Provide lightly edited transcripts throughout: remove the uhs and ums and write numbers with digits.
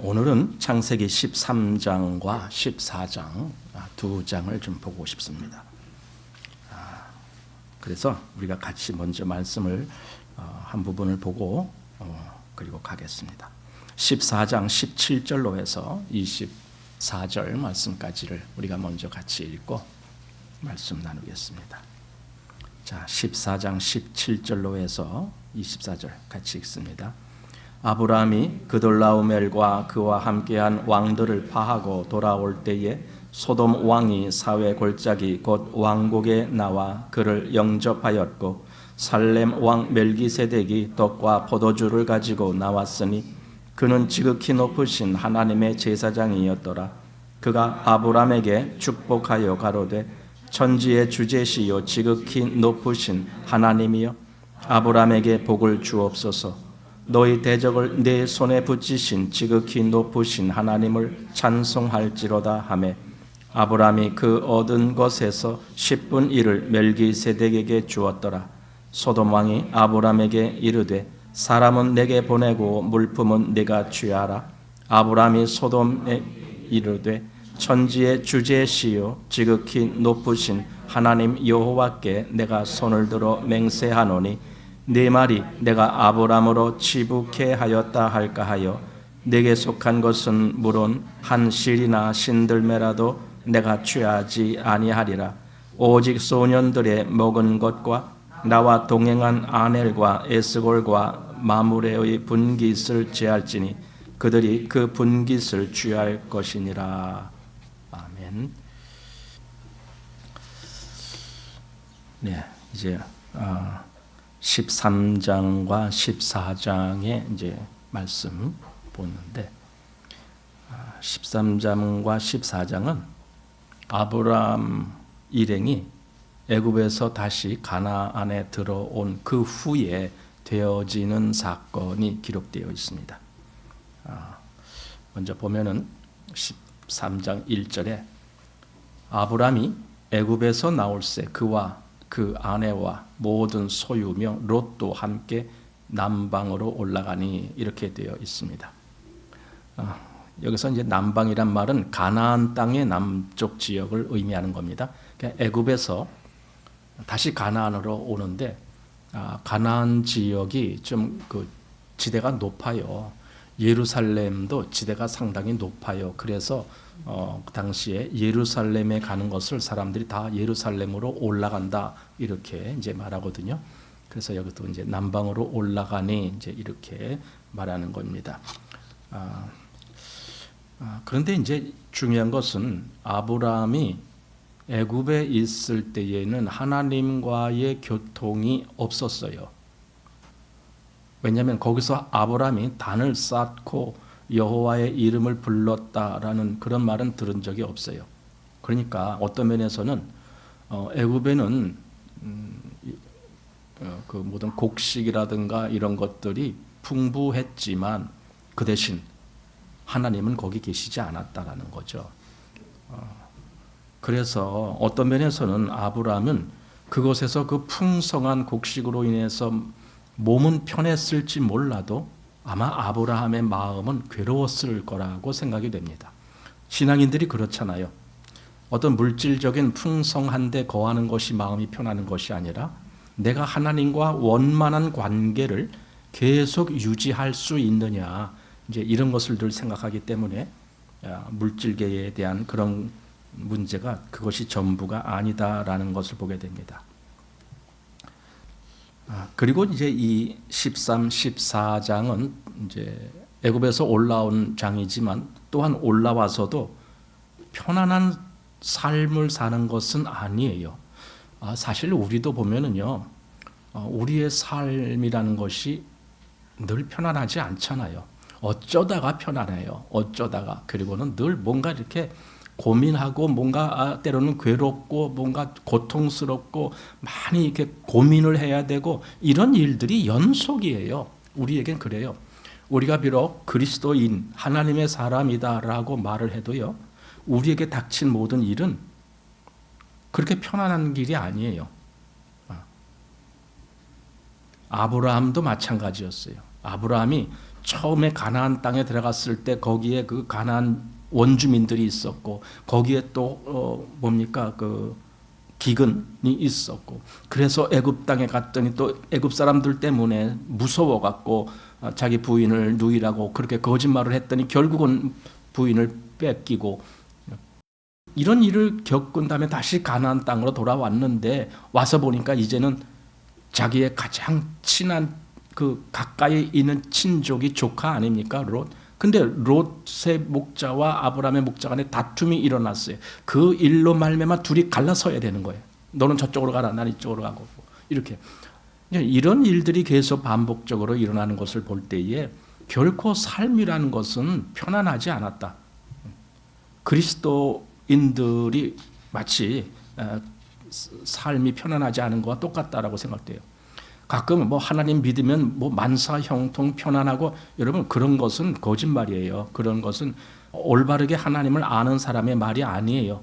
오늘은 창세기 13장과 14장 두 장을 좀 보고 싶습니다. 그래서 우리가 같이 먼저 말씀을 한 부분을 보고 그리고 가겠습니다. 14장 17절로 해서 24절 말씀까지를 우리가 먼저 같이 읽고 말씀 나누겠습니다. 자, 14장 17절로 해서 24절 같이 읽습니다. 아브라함이 그돌라오멜과 그와 함께한 왕들을 파하고 돌아올 때에 소돔 왕이 사회 골짜기 곧 왕국에 나와 그를 영접하였고 살렘 왕 멜기세덱이 떡과 포도주를 가지고 나왔으니 그는 지극히 높으신 하나님의 제사장이었더라. 그가 아브라함에게 축복하여 가로되 천지의 주제시요 지극히 높으신 하나님이여 아브라함에게 복을 주옵소서. 너희 대적을 내 손에 붙이신 지극히 높으신 하나님을 찬송할지로다 하매 아브라함이 그 얻은 것에서 10분 1을 멜기세덱에게 주었더라. 소돔 왕이 아브라함에게 이르되 사람은 내게 보내고 물품은 내가 취하라. 아브라함이 소돔에 이르되 천지의 주제시요 지극히 높으신 하나님 여호와께 내가 손을 들어 맹세하노니 네 말이 내가 아브라함으로 치북해 하였다 할까 하여 내게 속한 것은 물론 한 실이나 신들매라도 내가 취하지 아니하리라. 오직 소년들의 먹은 것과 나와 동행한 아넬과 에스골과 마므레의 분깃을 제할지니 그들이 그 분깃을 취할 것이니라. 아멘. 네, 이제 13장과 14장의 이제 말씀 보는데 13장과 14장은 아브라함 일행이 애굽에서 다시 가나안에 들어온 그 후에 되어지는 사건이 기록되어 있습니다. 먼저 보면은 13장 1절에 아브라함이 애굽에서 나올새 그와 그 아내와 모든 소유며 롯도 함께 남방으로 올라가니 이렇게 되어 있습니다. 여기서 이제 남방이란 말은 가나안 땅의 남쪽 지역을 의미하는 겁니다. 그러니까 애굽에서 다시 가나안으로 오는데 가나안 지역이 좀 그 지대가 높아요. 예루살렘도 지대가 상당히 높아요. 그래서 그 당시에 예루살렘에 가는 것을 사람들이 다 예루살렘으로 올라간다 이렇게 이제 말하거든요. 그래서 여기도 이제 남방으로 올라가니 이제 이렇게 말하는 겁니다. 그런데 이제 중요한 것은 아브라함이 애굽에 있을 때에는 하나님과의 교통이 없었어요. 왜냐하면 거기서 아브라함이 단을 쌓고 여호와의 이름을 불렀다라는 그런 말은 들은 적이 없어요. 그러니까 어떤 면에서는 애굽에는 그 모든 곡식이라든가 이런 것들이 풍부했지만 그 대신 하나님은 거기 계시지 않았다라는 거죠. 그래서 어떤 면에서는 아브라함은 그곳에서 그 풍성한 곡식으로 인해서 몸은 편했을지 몰라도 아마 아브라함의 마음은 괴로웠을 거라고 생각이 됩니다. 신앙인들이 그렇잖아요. 어떤 물질적인 풍성한 데 거하는 것이 마음이 편하는 것이 아니라 내가 하나님과 원만한 관계를 계속 유지할 수 있느냐 이제 이런 것을 늘 생각하기 때문에 물질계에 대한 그런 문제가 그것이 전부가 아니다라는 것을 보게 됩니다. 그리고 이제 이 13, 14장은 이제 애굽에서 올라온 장이지만 또한 올라와서도 편안한 삶을 사는 것은 아니에요. 사실 우리도 보면은요, 우리의 삶이라는 것이 늘 편안하지 않잖아요. 어쩌다가 편안해요. 어쩌다가. 그리고는 늘 뭔가 이렇게 고민하고 뭔가 때로는 괴롭고 뭔가 고통스럽고 많이 이렇게 고민을 해야 되고 이런 일들이 연속이에요. 우리에겐 그래요. 우리가 비록 그리스도인 하나님의 사람이다라고 말을 해도요. 우리에게 닥친 모든 일은 그렇게 편안한 길이 아니에요. 아브라함도 마찬가지였어요. 아브라함이 처음에 가나안 땅에 들어갔을 때 거기에 그 가나안 원주민들이 있었고 거기에 또 뭡니까 그 기근이 있었고 그래서 애굽 땅에 갔더니 또 애굽 사람들 때문에 무서워 갖고 자기 부인을 누이라고 그렇게 거짓말을 했더니 결국은 부인을 뺏기고 이런 일을 겪은 다음에 다시 가나안 땅으로 돌아왔는데 와서 보니까 이제는 자기의 가장 친한 그 가까이 있는 친족이 조카 아닙니까 롯. 근데 롯의 목자와 아브라함의 목자 간에 다툼이 일어났어요. 그 일로 말미암아 둘이 갈라서야 되는 거예요. 너는 저쪽으로 가라, 난 이쪽으로 가고 이렇게 이런 일들이 계속 반복적으로 일어나는 것을 볼 때에 결코 삶이라는 것은 편안하지 않았다. 그리스도인들이 마치 삶이 편안하지 않은 것과 똑같다라고 생각돼요. 가끔 뭐 하나님 믿으면 뭐 만사 형통 편안하고 여러분 그런 것은 거짓말이에요. 그런 것은 올바르게 하나님을 아는 사람의 말이 아니에요.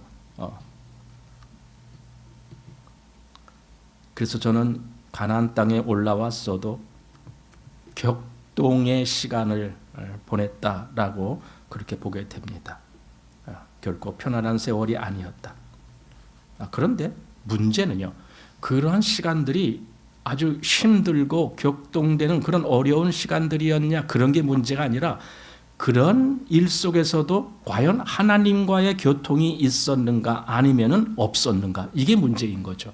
그래서 저는 가나안 땅에 올라왔어도 격동의 시간을 보냈다라고 그렇게 보게 됩니다. 결코 편안한 세월이 아니었다. 그런데 문제는요. 그러한 시간들이 아주 힘들고 격동되는 그런 어려운 시간들이었냐 그런 게 문제가 아니라 그런 일 속에서도 과연 하나님과의 교통이 있었는가 아니면은 없었는가 이게 문제인 거죠.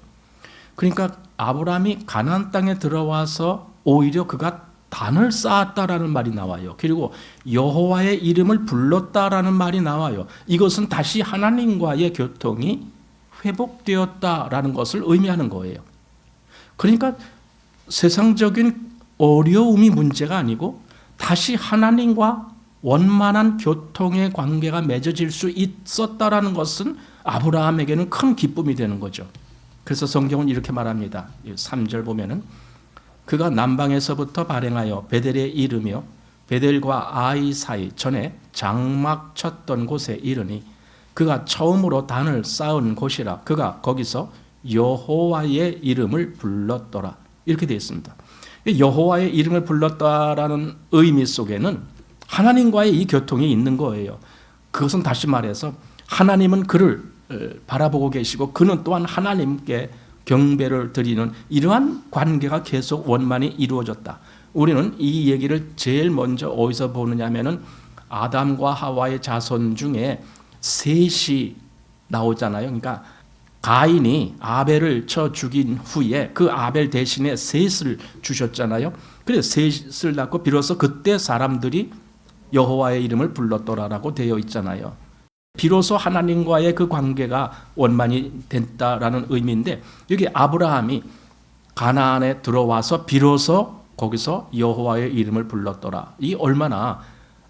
그러니까 아브라함이 가나안 땅에 들어와서 오히려 그가 단을 쌓았다라는 말이 나와요. 그리고 여호와의 이름을 불렀다라는 말이 나와요. 이것은 다시 하나님과의 교통이 회복되었다라는 것을 의미하는 거예요. 그러니까 세상적인 어려움이 문제가 아니고 다시 하나님과 원만한 교통의 관계가 맺어질 수 있었다라는 것은 아브라함에게는 큰 기쁨이 되는 거죠. 그래서 성경은 이렇게 말합니다. 3절 보면은 그가 남방에서부터 발행하여 베델에 이르며 베델과 아이 사이 전에 장막 쳤던 곳에 이르니 그가 처음으로 단을 쌓은 곳이라 그가 거기서 여호와의 이름을 불렀더라. 이렇게 되어 있습니다. 여호와의 이름을 불렀다라는 의미 속에는 하나님과의 이 교통이 있는 거예요. 그것은 다시 말해서 하나님은 그를 바라보고 계시고 그는 또한 하나님께 경배를 드리는 이러한 관계가 계속 원만히 이루어졌다. 우리는 이 얘기를 제일 먼저 어디서 보느냐 하면은 아담과 하와의 자손 중에 셋이 나오잖아요. 그러니까 가인이 아벨을 쳐 죽인 후에 그 아벨 대신에 셋을 주셨잖아요. 그래서 셋을 낳고 비로소 그때 사람들이 여호와의 이름을 불렀더라라고 되어 있잖아요. 비로소 하나님과의 그 관계가 원만히 됐다라는 의미인데 여기 아브라함이 가나안에 들어와서 비로소 거기서 여호와의 이름을 불렀더라. 이 얼마나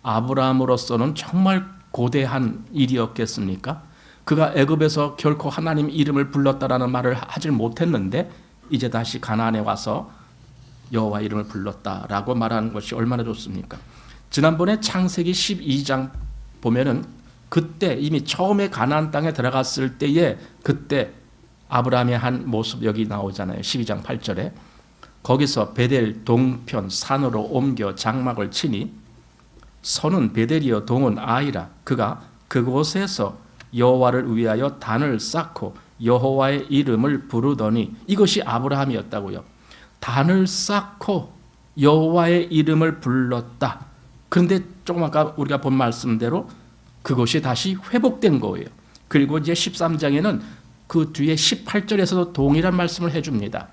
아브라함으로서는 정말 고대한 일이었겠습니까? 그가 애굽에서 결코 하나님 이름을 불렀다라는 말을 하질 못했는데 이제 다시 가나안에 와서 여호와 이름을 불렀다라고 말하는 것이 얼마나 좋습니까? 지난번에 창세기 12장 보면은 그때 이미 처음에 가나안 땅에 들어갔을 때에 그때 아브라함의 한 모습 여기 나오잖아요. 12장 8절에 거기서 베델 동편 산으로 옮겨 장막을 치니 선은 베델이요 동은 아이라 그가 그곳에서 여호와를 위하여 단을 쌓고 여호와의 이름을 부르더니 이것이 아브라함이었다고요. 단을 쌓고 여호와의 이름을 불렀다. 그런데 조금 아까 우리가 본 말씀대로 그것이 다시 회복된 거예요. 그리고 이제 13장에는 그 뒤에 18절에서도 동일한 말씀을 해줍니다.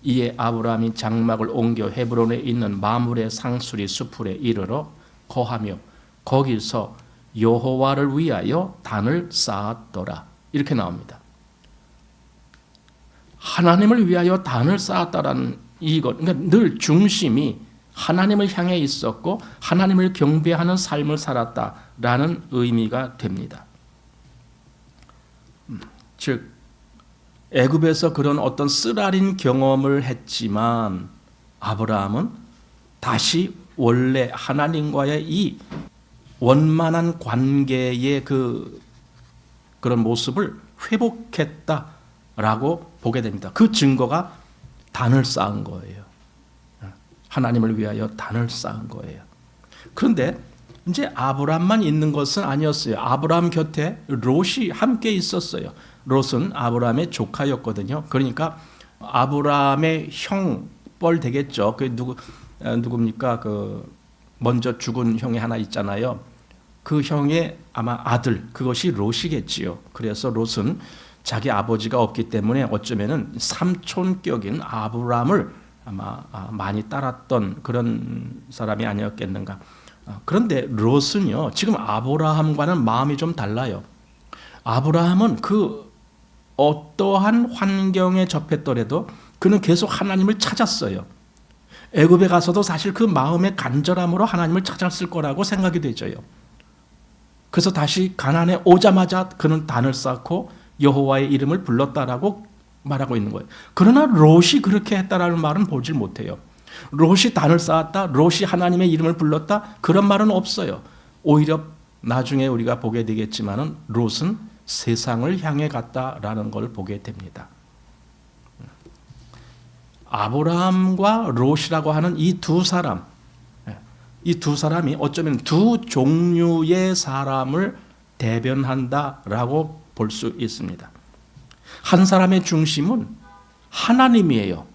이에 아브라함이 장막을 옮겨 헤브론에 있는 마므레 상수리 수풀에 이르러 거하며 거기서 여호와를 위하여 단을 쌓았더라. 이렇게 나옵니다. 하나님을 위하여 단을 쌓았다라는 이것, 그러니까 늘 중심이 하나님을 향해 있었고 하나님을 경배하는 삶을 살았다라는 의미가 됩니다. 즉 애굽에서 그런 어떤 쓰라린 경험을 했지만 아브라함은 다시 원래 하나님과의 이 원만한 관계의 그런 모습을 회복했다라고 보게 됩니다. 그 증거가 단을 쌓은 거예요. 하나님을 위하여 단을 쌓은 거예요. 그런데 이제 아브람만 있는 것은 아니었어요. 아브람 곁에 롯이 함께 있었어요. 롯은 아브람의 조카였거든요. 그러니까 아브람의 형뻘 되겠죠. 그 누굽니까? 그 먼저 죽은 형이 하나 있잖아요. 그 형의 아마 아들, 그것이 롯이겠지요. 그래서 롯은 자기 아버지가 없기 때문에 어쩌면은 삼촌격인 아브람을 아마 많이 따랐던 그런 사람이 아니었겠는가. 그런데 롯은요, 지금 아브라함과는 마음이 좀 달라요. 아브라함은 그 어떠한 환경에 접했더라도 그는 계속 하나님을 찾았어요. 애굽에 가서도 사실 그 마음의 간절함으로 하나님을 찾았을 거라고 생각이 되져요. 그래서 다시 가나안에 오자마자 그는 단을 쌓고 여호와의 이름을 불렀다라고 말하고 있는 거예요. 그러나 롯이 그렇게 했다라는 말은 보질 못해요. 롯이 단을 쌓았다, 롯이 하나님의 이름을 불렀다, 그런 말은 없어요. 오히려 나중에 우리가 보게 되겠지만은 롯은 세상을 향해 갔다라는 걸 보게 됩니다. 아브라함과 롯이라고 하는 이 두 사람, 이 두 사람이 어쩌면 두 종류의 사람을 대변한다라고 볼 수 있습니다. 한 사람의 중심은 하나님이에요.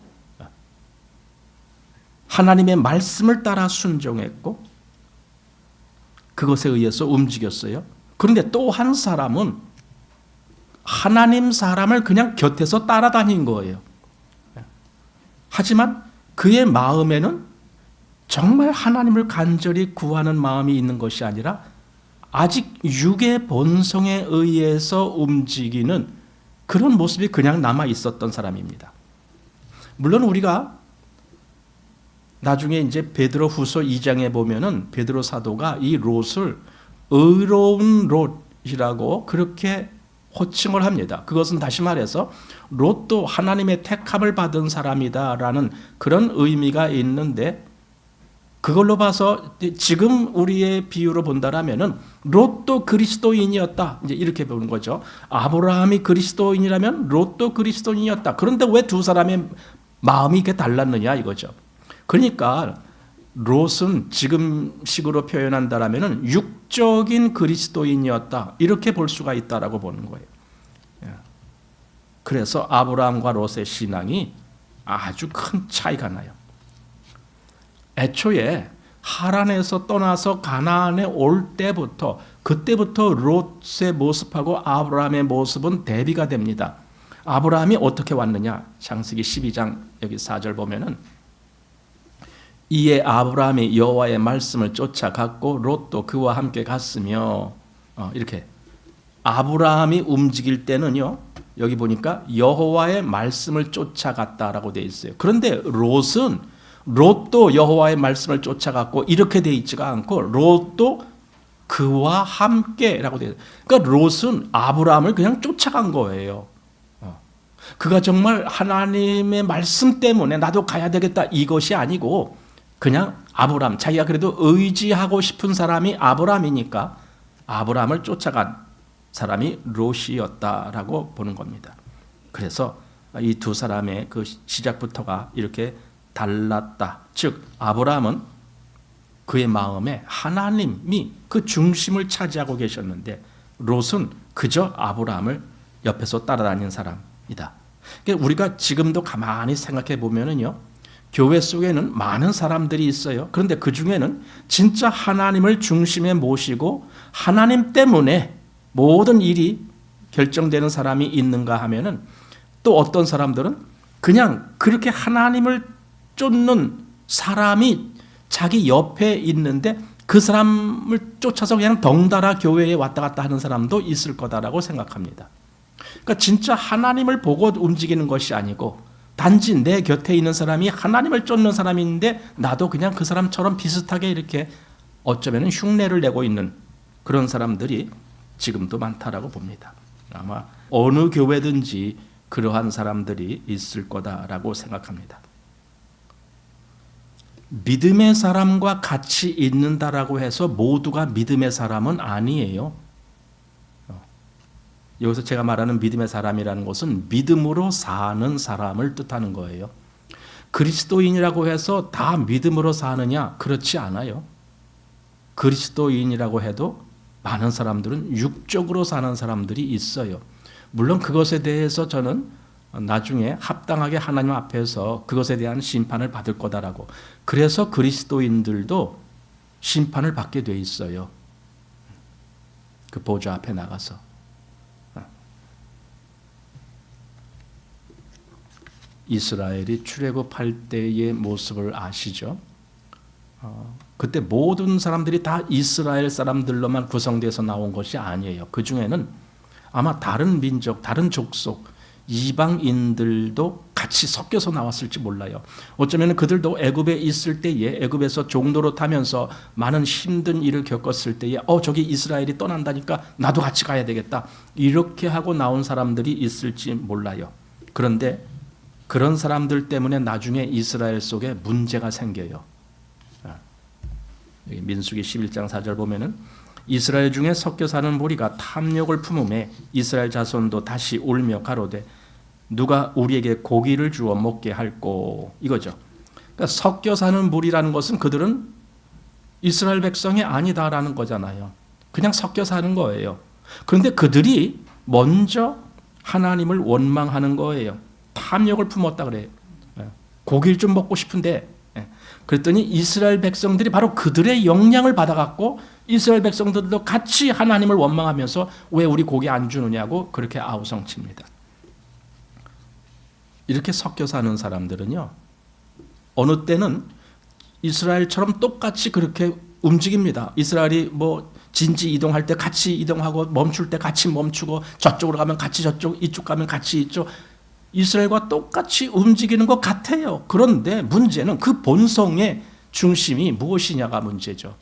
하나님의 말씀을 따라 순종했고 그것에 의해서 움직였어요. 그런데 또 한 사람은 하나님 사람을 그냥 곁에서 따라다닌 거예요. 하지만 그의 마음에는 정말 하나님을 간절히 구하는 마음이 있는 것이 아니라 아직 육의 본성에 의해서 움직이는 그런 모습이 그냥 남아 있었던 사람입니다. 물론 우리가 나중에 이제 베드로 후서 2장에 보면은 베드로 사도가 이 롯을 의로운 롯이라고 그렇게 호칭을 합니다. 그것은 다시 말해서 롯도 하나님의 택함을 받은 사람이다라는 그런 의미가 있는데 그걸로 봐서 지금 우리의 비유로 본다라면은 롯도 그리스도인이었다. 이제 이렇게 보는 거죠. 아브라함이 그리스도인이라면 롯도 그리스도인이었다. 그런데 왜 두 사람의 마음이 이렇게 달랐느냐 이거죠. 그러니까 롯은 지금식으로 표현한다라면은 육적인 그리스도인이었다. 이렇게 볼 수가 있다라고 보는 거예요. 그래서 아브라함과 롯의 신앙이 아주 큰 차이가 나요. 애초에 하란에서 떠나서 가나안에 올 때부터 그때부터 롯의 모습하고 아브라함의 모습은 대비가 됩니다. 아브라함이 어떻게 왔느냐? 창세기 12장 여기 4절 보면은 이에 아브라함이 여호와의 말씀을 쫓아갔고 롯도 그와 함께 갔으며 이렇게 아브라함이 움직일 때는요. 여기 보니까 여호와의 말씀을 쫓아갔다라고 되어 있어요. 그런데 롯도 여호와의 말씀을 쫓아갔고 이렇게 되어 있지가 않고 롯도 그와 함께라고 되어 있어요. 그러니까 롯은 아브라함을 그냥 쫓아간 거예요. 그가 정말 하나님의 말씀 때문에 나도 가야 되겠다 이것이 아니고 그냥 아브라함, 자기가 그래도 의지하고 싶은 사람이 아브라함이니까 아브라함을 쫓아간 사람이 롯이었다라고 보는 겁니다. 그래서 이 두 사람의 그 시작부터가 이렇게 달랐다. 즉 아브라함은 그의 마음에 하나님이 그 중심을 차지하고 계셨는데 롯은 그저 아브라함을 옆에서 따라다니는 사람이다. 그러니까 우리가 지금도 가만히 생각해 보면은요. 교회 속에는 많은 사람들이 있어요. 그런데 그 중에는 진짜 하나님을 중심에 모시고 하나님 때문에 모든 일이 결정되는 사람이 있는가 하면은 또 어떤 사람들은 그냥 그렇게 하나님을 쫓는 사람이 자기 옆에 있는데 그 사람을 쫓아서 그냥 덩달아 교회에 왔다 갔다 하는 사람도 있을 거다라고 생각합니다. 그러니까 진짜 하나님을 보고 움직이는 것이 아니고 단지 내 곁에 있는 사람이 하나님을 쫓는 사람인데 나도 그냥 그 사람처럼 비슷하게 이렇게 어쩌면 흉내를 내고 있는 그런 사람들이 지금도 많다라고 봅니다. 아마 어느 교회든지 그러한 사람들이 있을 거다라고 생각합니다. 믿음의 사람과 같이 있는다라고 해서 모두가 믿음의 사람은 아니에요. 여기서 제가 말하는 믿음의 사람이라는 것은 믿음으로 사는 사람을 뜻하는 거예요. 그리스도인이라고 해서 다 믿음으로 사느냐? 그렇지 않아요. 그리스도인이라고 해도 많은 사람들은 육적으로 사는 사람들이 있어요. 물론 그것에 대해서 저는 나중에 합당하게 하나님 앞에서 그것에 대한 심판을 받을 거다라고. 그래서 그리스도인들도 심판을 받게 돼 있어요. 그 보좌 앞에 나가서. 이스라엘이 출애굽할 때의 모습을 아시죠? 그때 모든 사람들이 다 이스라엘 사람들로만 구성돼서 나온 것이 아니에요. 그 중에는 아마 다른 민족, 다른 족속, 이방인들도 같이 섞여서 나왔을지 몰라요. 어쩌면 그들도 애굽에 있을 때에 애굽에서 종로로 타면서 많은 힘든 일을 겪었을 때에 저기 이스라엘이 떠난다니까 나도 같이 가야 되겠다. 이렇게 하고 나온 사람들이 있을지 몰라요. 그런데 그런 사람들 때문에 나중에 이스라엘 속에 문제가 생겨요. 여기 민수기 11장 4절 보면은 이스라엘 중에 섞여 사는 무리가 탐욕을 품음에 이스라엘 자손도 다시 울며 가로되 누가 우리에게 고기를 주어 먹게 할꼬, 이거죠. 그러니까 섞여 사는 무리라는 것은 그들은 이스라엘 백성이 아니다라는 거잖아요. 그냥 섞여 사는 거예요. 그런데 그들이 먼저 하나님을 원망하는 거예요. 탐욕을 품었다 그래요. 고기를 좀 먹고 싶은데, 그랬더니 이스라엘 백성들이 바로 그들의 영향을 받아갖고 이스라엘 백성들도 같이 하나님을 원망하면서 왜 우리 고기 안 주느냐고 그렇게 아우성칩니다. 이렇게 섞여 사는 사람들은요, 어느 때는 이스라엘처럼 똑같이 그렇게 움직입니다. 이스라엘이 진지 이동할 때 같이 이동하고 멈출 때 같이 멈추고 저쪽으로 가면 같이 저쪽, 이쪽 가면 같이 이쪽, 이스라엘과 똑같이 움직이는 것 같아요. 그런데 문제는 그 본성의 중심이 무엇이냐가 문제죠.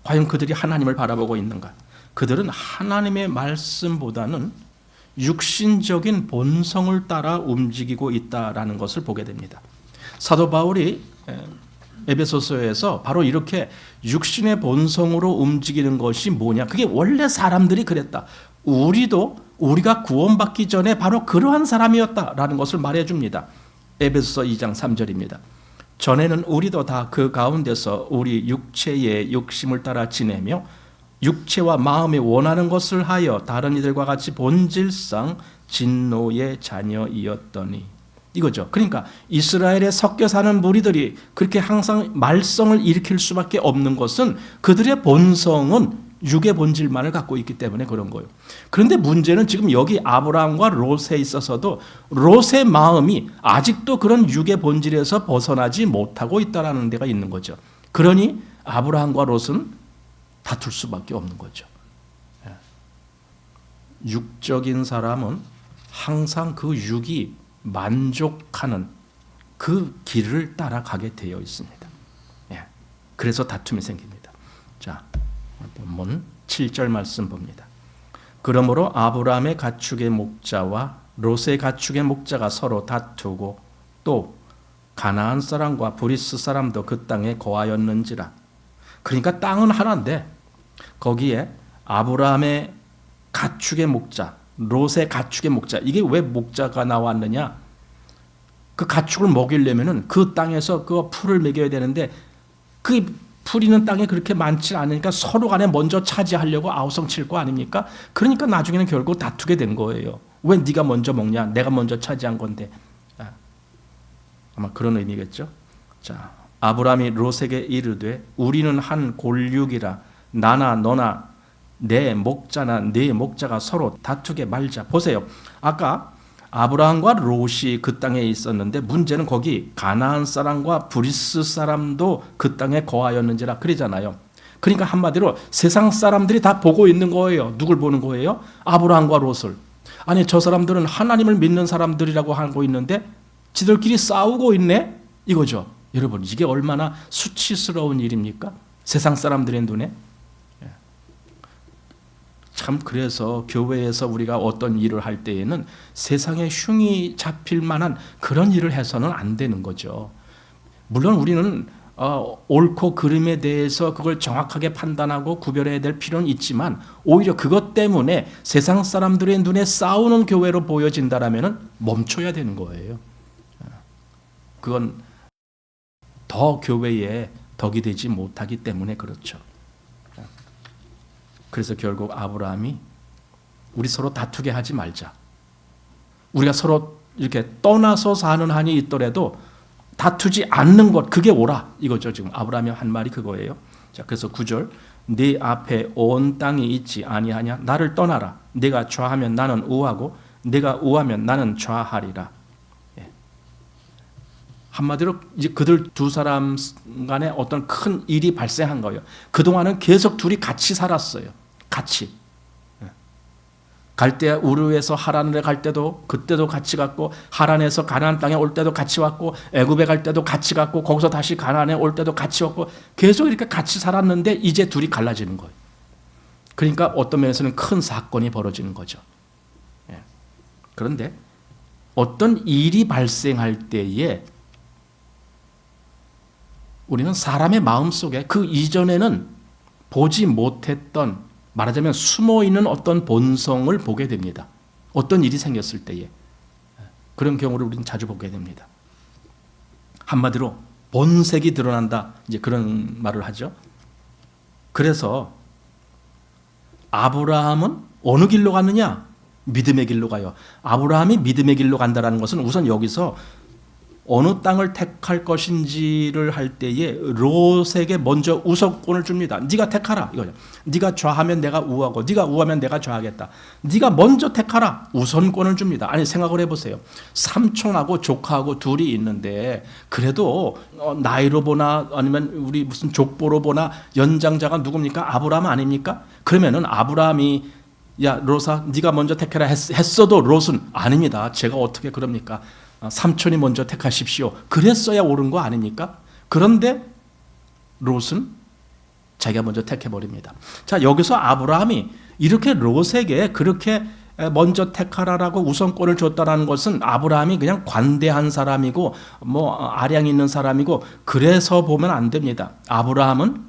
과연 그들이 하나님을 바라보고 있는가? 그들은 하나님의 말씀보다는 육신적인 본성을 따라 움직이고 있다라는 것을 보게 됩니다. 사도 바울이 에베소서에서 바로 이렇게 육신의 본성으로 움직이는 것이 뭐냐? 그게 원래 사람들이 그랬다. 우리가 구원받기 전에 바로 그러한 사람이었다라는 것을 말해줍니다. 에베소서 2장 3절입니다. 전에는 우리도 다 그 가운데서 우리 육체의 욕심을 따라 지내며 육체와 마음이 원하는 것을 하여 다른 이들과 같이 본질상 진노의 자녀이었더니, 이거죠. 그러니까 이스라엘에 섞여 사는 무리들이 그렇게 항상 말썽을 일으킬 수밖에 없는 것은 그들의 본성은 육의 본질만을 갖고 있기 때문에 그런 거예요. 그런데 문제는 지금 여기 아브라함과 롯에 있어서도 롯의 마음이 아직도 그런 육의 본질에서 벗어나지 못하고 있다는 데가 있는 거죠. 그러니 아브라함과 롯은 다툴 수밖에 없는 거죠. 육적인 사람은 항상 그 육이 만족하는 그 길을 따라가게 되어 있습니다. 그래서 다툼이 생깁니다. 자, 본문 7절 말씀 봅니다. 그러므로 아브라함의 가축의 목자와 롯의 가축의 목자가 서로 다투고 또 가나안 사람과 브리스 사람도 그 땅에 거하였는지라. 그러니까 땅은 하나인데 거기에 아브라함의 가축의 목자, 롯의 가축의 목자, 이게 왜 목자가 나왔느냐? 그 가축을 먹이려면은 그 땅에서 그 풀을 먹여야 되는데 그 풀 있는 땅에 그렇게 많지 않으니까 서로 간에 먼저 차지하려고 아우성칠 거 아닙니까? 그러니까 나중에는 결국 다투게 된 거예요. 왜 네가 먼저 먹냐? 내가 먼저 차지한 건데. 아마 그런 의미겠죠. 자, 아브라함이 롯에게 이르되 우리는 한 골육이라 나나 너나 내 목자나 네 목자가 서로 다투게 말자. 보세요. 아까 아브라함과 롯이 그 땅에 있었는데 문제는 거기 가나안 사람과 브리스 사람도 그 땅에 거하였는지라 그러잖아요. 그러니까 한마디로 세상 사람들이 다 보고 있는 거예요. 누굴 보는 거예요? 아브라함과 롯을. 아니 저 사람들은 하나님을 믿는 사람들이라고 하고 있는데 지들끼리 싸우고 있네? 이거죠. 여러분 이게 얼마나 수치스러운 일입니까? 세상 사람들의 눈에. 참 그래서 교회에서 우리가 어떤 일을 할 때에는 세상에 흉이 잡힐 만한 그런 일을 해서는 안 되는 거죠. 물론 우리는 옳고 그름에 대해서 그걸 정확하게 판단하고 구별해야 될 필요는 있지만 오히려 그것 때문에 세상 사람들의 눈에 싸우는 교회로 보여진다라면 멈춰야 되는 거예요. 그건 더 교회에 덕이 되지 못하기 때문에 그렇죠. 그래서 결국 아브라함이 우리 서로 다투게 하지 말자. 우리가 서로 이렇게 떠나서 사는 한이 있더라도 다투지 않는 것, 그게 옳아. 이거죠. 지금 아브라함이 한 말이 그거예요. 자, 그래서 9절. 네 앞에 온 땅이 있지 아니하냐? 나를 떠나라. 네가 좌하면 나는 우하고 네가 우하면 나는 좌하리라. 예. 한마디로 이제 그들 두 사람 간에 어떤 큰 일이 발생한 거예요. 그동안은 계속 둘이 같이 살았어요. 같이. 갈 때 우르에서 하란에 갈 때도 그때도 같이 갔고, 하란에서 가나안 땅에 올 때도 같이 왔고, 애굽에 갈 때도 같이 갔고, 거기서 다시 가나안에 올 때도 같이 왔고, 계속 이렇게 같이 살았는데 이제 둘이 갈라지는 거예요. 그러니까 어떤 면에서는 큰 사건이 벌어지는 거죠. 예. 그런데 어떤 일이 발생할 때에 우리는 사람의 마음속에 그 이전에는 보지 못했던, 말하자면 숨어있는 어떤 본성을 보게 됩니다. 어떤 일이 생겼을 때에. 그런 경우를 우리는 자주 보게 됩니다. 한마디로 본색이 드러난다, 이제 그런 말을 하죠. 그래서 아브라함은 어느 길로 갔느냐? 믿음의 길로 가요. 아브라함이 믿음의 길로 간다는 것은 우선 여기서 어느 땅을 택할 것인지를 할 때에 롯에게 먼저 우선권을 줍니다. 네가 택하라 이거죠. 네가 좌하면 내가 우하고 네가 우하면 내가 좌하겠다. 네가 먼저 택하라. 우선권을 줍니다. 아니, 생각을 해보세요. 삼촌하고 조카하고 둘이 있는데 그래도 나이로 보나 아니면 우리 무슨 족보로 보나 연장자가 누굽니까? 아브라함 아닙니까? 그러면은 아브라함이 야 롯아 네가 먼저 택해라 했어도 롯은 아닙니다. 제가 어떻게 그럽니까? 삼촌이 먼저 택하십시오. 그랬어야 옳은 거 아닙니까? 그런데 롯은 자기가 먼저 택해버립니다. 자, 여기서 아브라함이 이렇게 롯에게 그렇게 먼저 택하라라고 우선권을 줬다는 것은 아브라함이 그냥 관대한 사람이고 아량 있는 사람이고 그래서 보면 안 됩니다. 아브라함은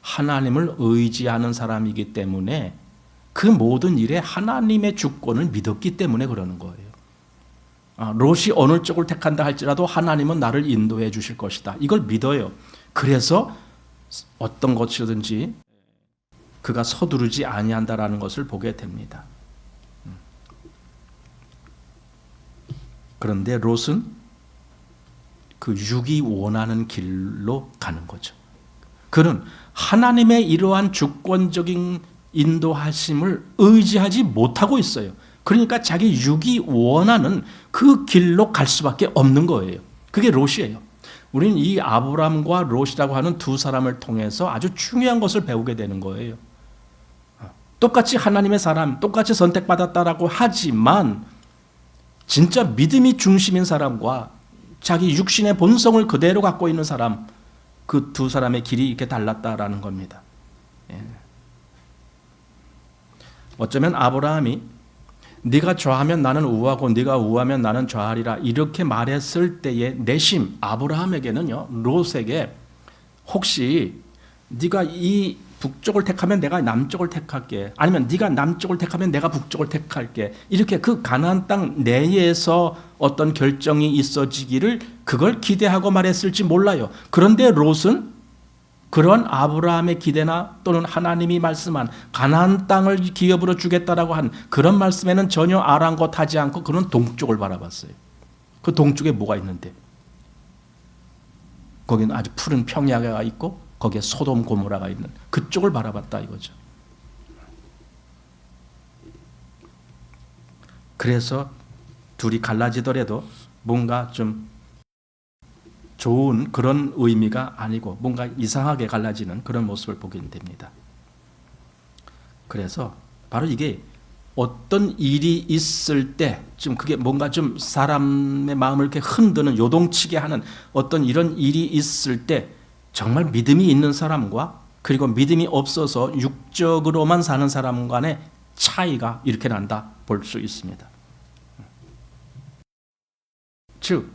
하나님을 의지하는 사람이기 때문에 그 모든 일에 하나님의 주권을 믿었기 때문에 그러는 거예요. 롯이 어느 쪽을 택한다 할지라도 하나님은 나를 인도해 주실 것이다. 이걸 믿어요. 그래서 어떤 것이든지 그가 서두르지 아니한다라는 것을 보게 됩니다. 그런데 롯은 그 육이 원하는 길로 가는 거죠. 그는 하나님의 이러한 주권적인 인도하심을 의지하지 못하고 있어요. 그러니까 자기 육이 원하는 그 길로 갈 수밖에 없는 거예요. 그게 롯이에요. 우리는 이 아브람과 롯이라고 하는 두 사람을 통해서 아주 중요한 것을 배우게 되는 거예요. 똑같이 하나님의 사람, 똑같이 선택받았다라고 하지만 진짜 믿음이 중심인 사람과 자기 육신의 본성을 그대로 갖고 있는 사람, 그 두 사람의 길이 이렇게 달랐다라는 겁니다. 어쩌면 아브라함이 네가 좌하면 나는 우하고 네가 우하면 나는 좌하리라 이렇게 말했을 때의 내심 아브라함에게는요, 롯에게 혹시 네가 이 북쪽을 택하면 내가 남쪽을 택할게, 아니면 네가 남쪽을 택하면 내가 북쪽을 택할게, 이렇게 그 가나안 땅 내에서 어떤 결정이 있어지기를 그걸 기대하고 말했을지 몰라요. 그런데 롯은 그런 아브라함의 기대나 또는 하나님이 말씀한 가나안 땅을 기업으로 주겠다라고 한 그런 말씀에는 전혀 아랑곳하지 않고 그는 동쪽을 바라봤어요. 그 동쪽에 뭐가 있는데? 거기는 아주 푸른 평야가 있고 거기에 소돔 고모라가 있는 그쪽을 바라봤다 이거죠. 그래서 둘이 갈라지더라도 뭔가 좀 좋은 그런 의미가 아니고 뭔가 이상하게 갈라지는 그런 모습을 보게 됩니다. 그래서 바로 이게 어떤 일이 있을 때 좀 그게 뭔가 좀 사람의 마음을 이렇게 흔드는 요동치게 하는 어떤 이런 일이 있을 때 정말 믿음이 있는 사람과 그리고 믿음이 없어서 육적으로만 사는 사람 간의 차이가 이렇게 난다 볼 수 있습니다. 즉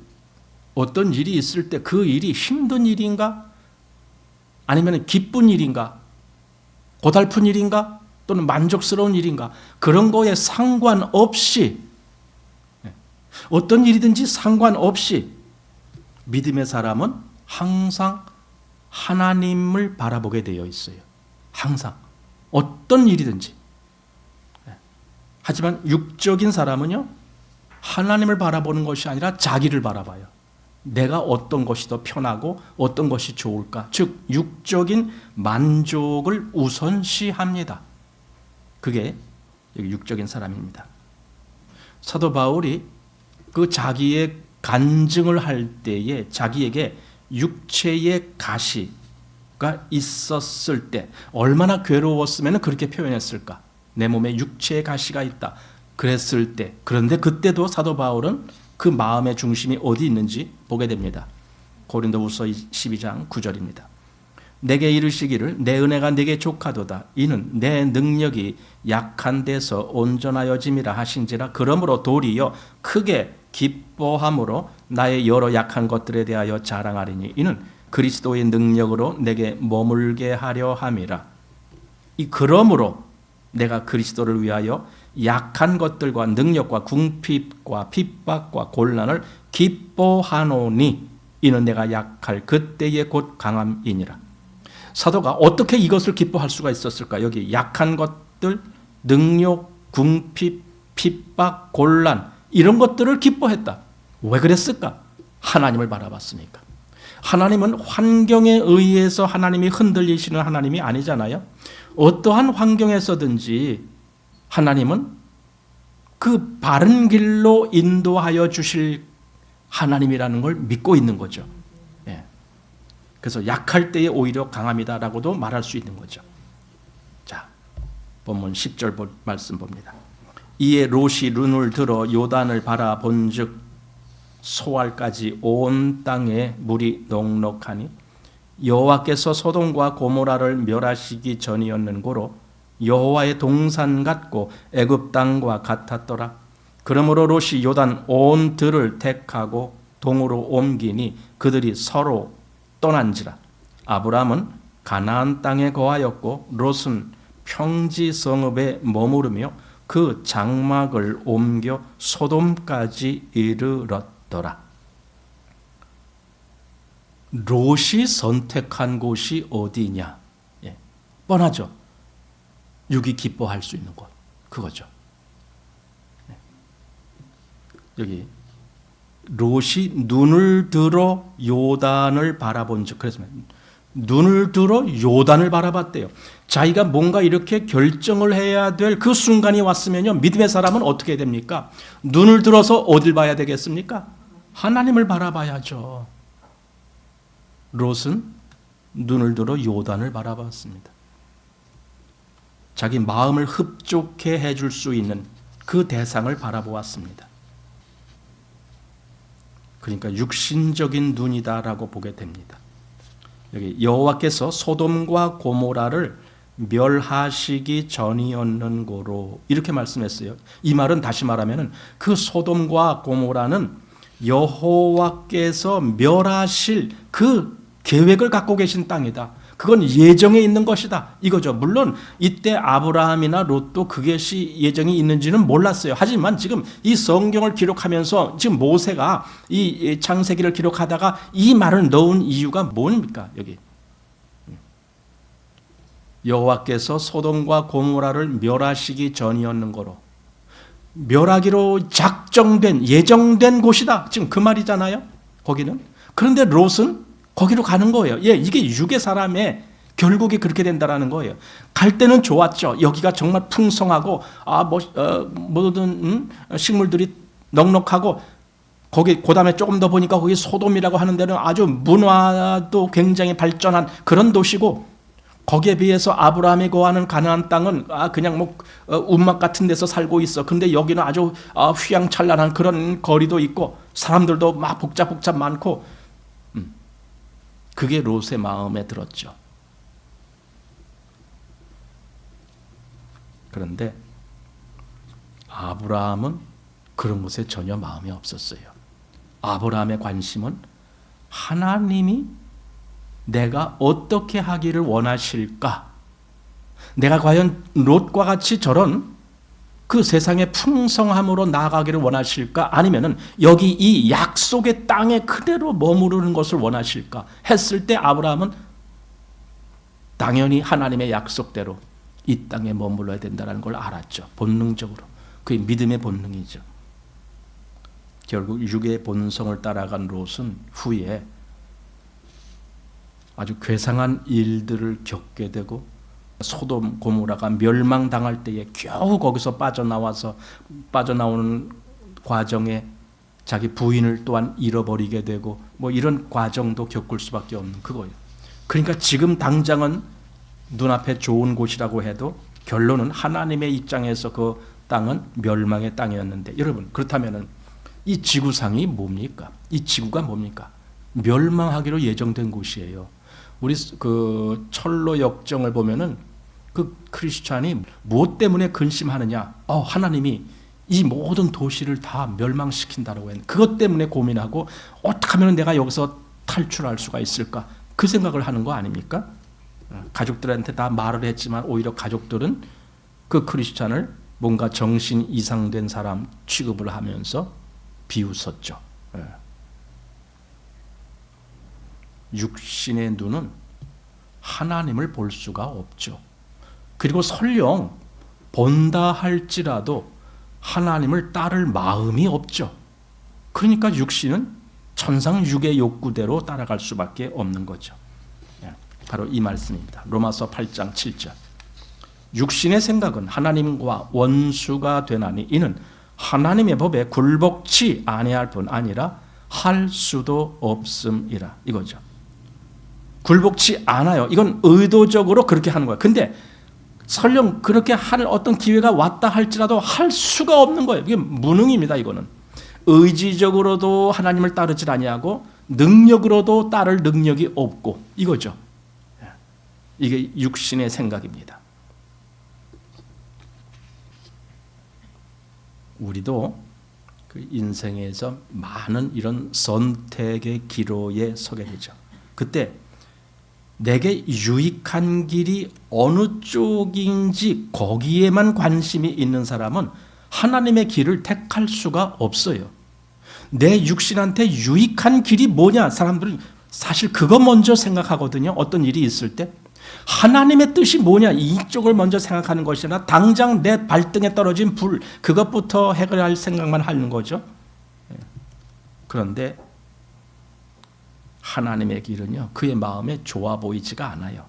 어떤 일이 있을 때 그 일이 힘든 일인가? 아니면 기쁜 일인가? 고달픈 일인가? 또는 만족스러운 일인가? 그런 거에 상관없이 어떤 일이든지 상관없이 믿음의 사람은 항상 하나님을 바라보게 되어 있어요. 항상. 어떤 일이든지. 하지만 육적인 사람은요, 하나님을 바라보는 것이 아니라 자기를 바라봐요. 내가 어떤 것이 더 편하고 어떤 것이 좋을까? 즉 육적인 만족을 우선시합니다. 그게 여기 육적인 사람입니다. 사도 바울이 그 자기의 간증을 할 때에 자기에게 육체의 가시가 있었을 때 얼마나 괴로웠으면 그렇게 표현했을까? 내 몸에 육체의 가시가 있다. 그랬을 때, 그런데 그때도 사도 바울은 그 마음의 중심이 어디 있는지 보게 됩니다. 고린도후서 12장 9절입니다. 내게 이르시기를 내 은혜가 네게 족하도다. 이는 내 능력이 약한 데서 온전하여짐이라 하신지라. 그러므로 도리어 크게 기뻐함으로 나의 여러 약한 것들에 대하여 자랑하리니 이는 그리스도의 능력으로 내게 머물게 하려 함이라. 이 그러므로 내가 그리스도를 위하여 약한 것들과 능력과 궁핍과 핍박과 곤란을 기뻐하노니 이는 내가 약할 그때의 곧 강함이니라. 사도가 어떻게 이것을 기뻐할 수가 있었을까? 여기 약한 것들, 능력, 궁핍, 핍박, 곤란 이런 것들을 기뻐했다. 왜 그랬을까? 하나님을 바라봤으니까. 하나님은 환경에 의해서 하나님이 흔들리시는 하나님이 아니잖아요. 어떠한 환경에서든지 하나님은 그 바른 길로 인도하여 주실 하나님이라는 걸 믿고 있는 거죠. 예. 그래서 약할 때에 오히려 강함이다라고도 말할 수 있는 거죠. 자, 본문 10절 말씀 봅니다. 이에 롯이 눈을 들어 요단을 바라본즉 소알까지 온 땅에 물이 넉넉하니 여호와께서 소돔과 고모라를 멸하시기 전이었는고로 여호와의 동산 같고 애굽 땅과 같았더라. 그러므로 롯이 요단 온 들을 택하고 동으로 옮기니 그들이 서로 떠난지라. 아브람은 가나안 땅에 거하였고 롯은 평지 성읍에 머무르며 그 장막을 옮겨 소돔까지 이르렀더라. 롯이 선택한 곳이 어디냐? 예, 뻔하죠. 육이 기뻐할 수 있는 곳, 그거죠. 예. 여기 롯이 눈을 들어 요단을 바라본 즉, 그래서 눈을 들어 요단을 바라봤대요. 자기가 뭔가 이렇게 결정을 해야 될 그 순간이 왔으면요, 믿음의 사람은 어떻게 됩니까? 눈을 들어서 어딜 봐야 되겠습니까? 하나님을 바라봐야죠. 롯은 눈을 들어 요단을 바라봤습니다. 자기 마음을 흡족해 해줄 수 있는 그 대상을 바라보았습니다. 그러니까 육신적인 눈이다라고 보게 됩니다. 여기 여호와께서 소돔과 고모라를 멸하시기 전이었는 고로 이렇게 말씀했어요. 이 말은 다시 말하면 그 소돔과 고모라는 여호와께서 멸하실 그 계획을 갖고 계신 땅이다. 그건 예정에 있는 것이다. 이거죠. 물론 이때 아브라함이나 롯도 그것이 예정이 있는지는 몰랐어요. 하지만 지금 이 성경을 기록하면서 지금 모세가 이 창세기를 기록하다가 이 말을 넣은 이유가 뭡니까? 여기 여호와께서 소돔과 고모라를 멸하시기 전이었는 거로 멸하기로 작정된 예정된 곳이다. 지금 그 말이잖아요. 거기는. 그런데 롯은 거기로 가는 거예요. 예, 이게 육의 사람의 결국이 그렇게 된다라는 거예요. 갈 때는 좋았죠. 여기가 정말 풍성하고 모든 식물들이 넉넉하고 거기 그다음에 조금 더 보니까 거기 소돔이라고 하는 데는 아주 문화도 굉장히 발전한 그런 도시고 거기에 비해서 아브라함이 거하는 가나안 땅은 그냥 운막 같은 데서 살고 있어. 근데 여기는 아주 휘황찬란한 그런 거리도 있고 사람들도 막 복잡 많고 그게 롯의 마음에 들었죠. 그런데 아브라함은 그런 것에 전혀 마음이 없었어요. 아브라함의 관심은 하나님이 내가 어떻게 하기를 원하실까? 내가 과연 롯과 같이 저런 그 세상의 풍성함으로 나아가기를 원하실까? 아니면은 여기 이 약속의 땅에 그대로 머무르는 것을 원하실까? 했을 때 아브라함은 당연히 하나님의 약속대로 이 땅에 머물러야 된다는 걸 알았죠. 본능적으로. 그게 믿음의 본능이죠. 결국 육의 본성을 따라간 롯은 후에 아주 괴상한 일들을 겪게 되고 소돔 고모라가 멸망당할 때에 겨우 거기서 빠져나오는 과정에 자기 부인을 또한 잃어버리게 되고 뭐 이런 과정도 겪을 수밖에 없는 그거예요. 그러니까 지금 당장은 눈앞에 좋은 곳이라고 해도 결론은 하나님의 입장에서 그 땅은 멸망의 땅이었는데, 여러분 그렇다면은 이 지구상이 뭡니까? 이 지구가 뭡니까? 멸망하기로 예정된 곳이에요. 우리 그 철로 역정을 보면은 그 크리스찬이 무엇 때문에 근심하느냐? 하나님이 이 모든 도시를 다 멸망시킨다라고 했는데 그것 때문에 고민하고 어떻게 하면 내가 여기서 탈출할 수가 있을까? 그 생각을 하는 거 아닙니까? 가족들한테 다 말을 했지만 오히려 가족들은 그 크리스찬을 뭔가 정신 이상된 사람 취급을 하면서 비웃었죠. 육신의 눈은 하나님을 볼 수가 없죠. 그리고 설령 본다 할지라도 하나님을 따를 마음이 없죠. 그러니까 육신은 천상 육의 욕구대로 따라갈 수밖에 없는 거죠. 바로 이 말씀입니다. 로마서 8장 7절. 육신의 생각은 하나님과 원수가 되나니 이는 하나님의 법에 굴복치 아니할 뿐 아니라 할 수도 없음이라, 이거죠. 굴복치 않아요. 이건 의도적으로 그렇게 하는 거예요. 근데 설령 그렇게 할 어떤 기회가 왔다 할지라도 할 수가 없는 거예요. 이게 무능입니다. 이거는 의지적으로도 하나님을 따르지 아니하고 능력으로도 따를 능력이 없고, 이거죠. 이게 육신의 생각입니다. 우리도 그 인생에서 많은 이런 선택의 기로에 서게 되죠. 그때 내게 유익한 길이 어느 쪽인지 거기에만 관심이 있는 사람은 하나님의 길을 택할 수가 없어요. 내 육신한테 유익한 길이 뭐냐? 사람들은 사실 그거 먼저 생각하거든요. 어떤 일이 있을 때 하나님의 뜻이 뭐냐? 이쪽을 먼저 생각하는 것이 아니라 당장 내 발등에 떨어진 불, 그것부터 해결할 생각만 하는 거죠. 그런데 하나님의 길은요, 그의 마음에 좋아 보이지가 않아요.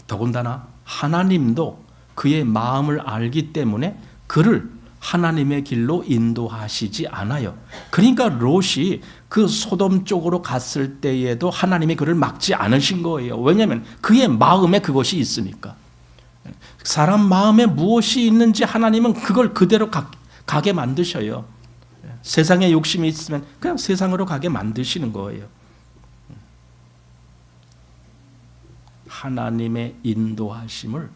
더군다나 하나님도 그의 마음을 알기 때문에 그를 하나님의 길로 인도하시지 않아요. 그러니까 롯이 그 소돔 쪽으로 갔을 때에도 하나님이 그를 막지 않으신 거예요. 왜냐하면 그의 마음에 그것이 있으니까. 사람 마음에 무엇이 있는지 하나님은 그걸 그대로 가게 만드셔요. 세상에 욕심이 있으면 그냥 세상으로 가게 만드시는 거예요. 하나님의 인도하심을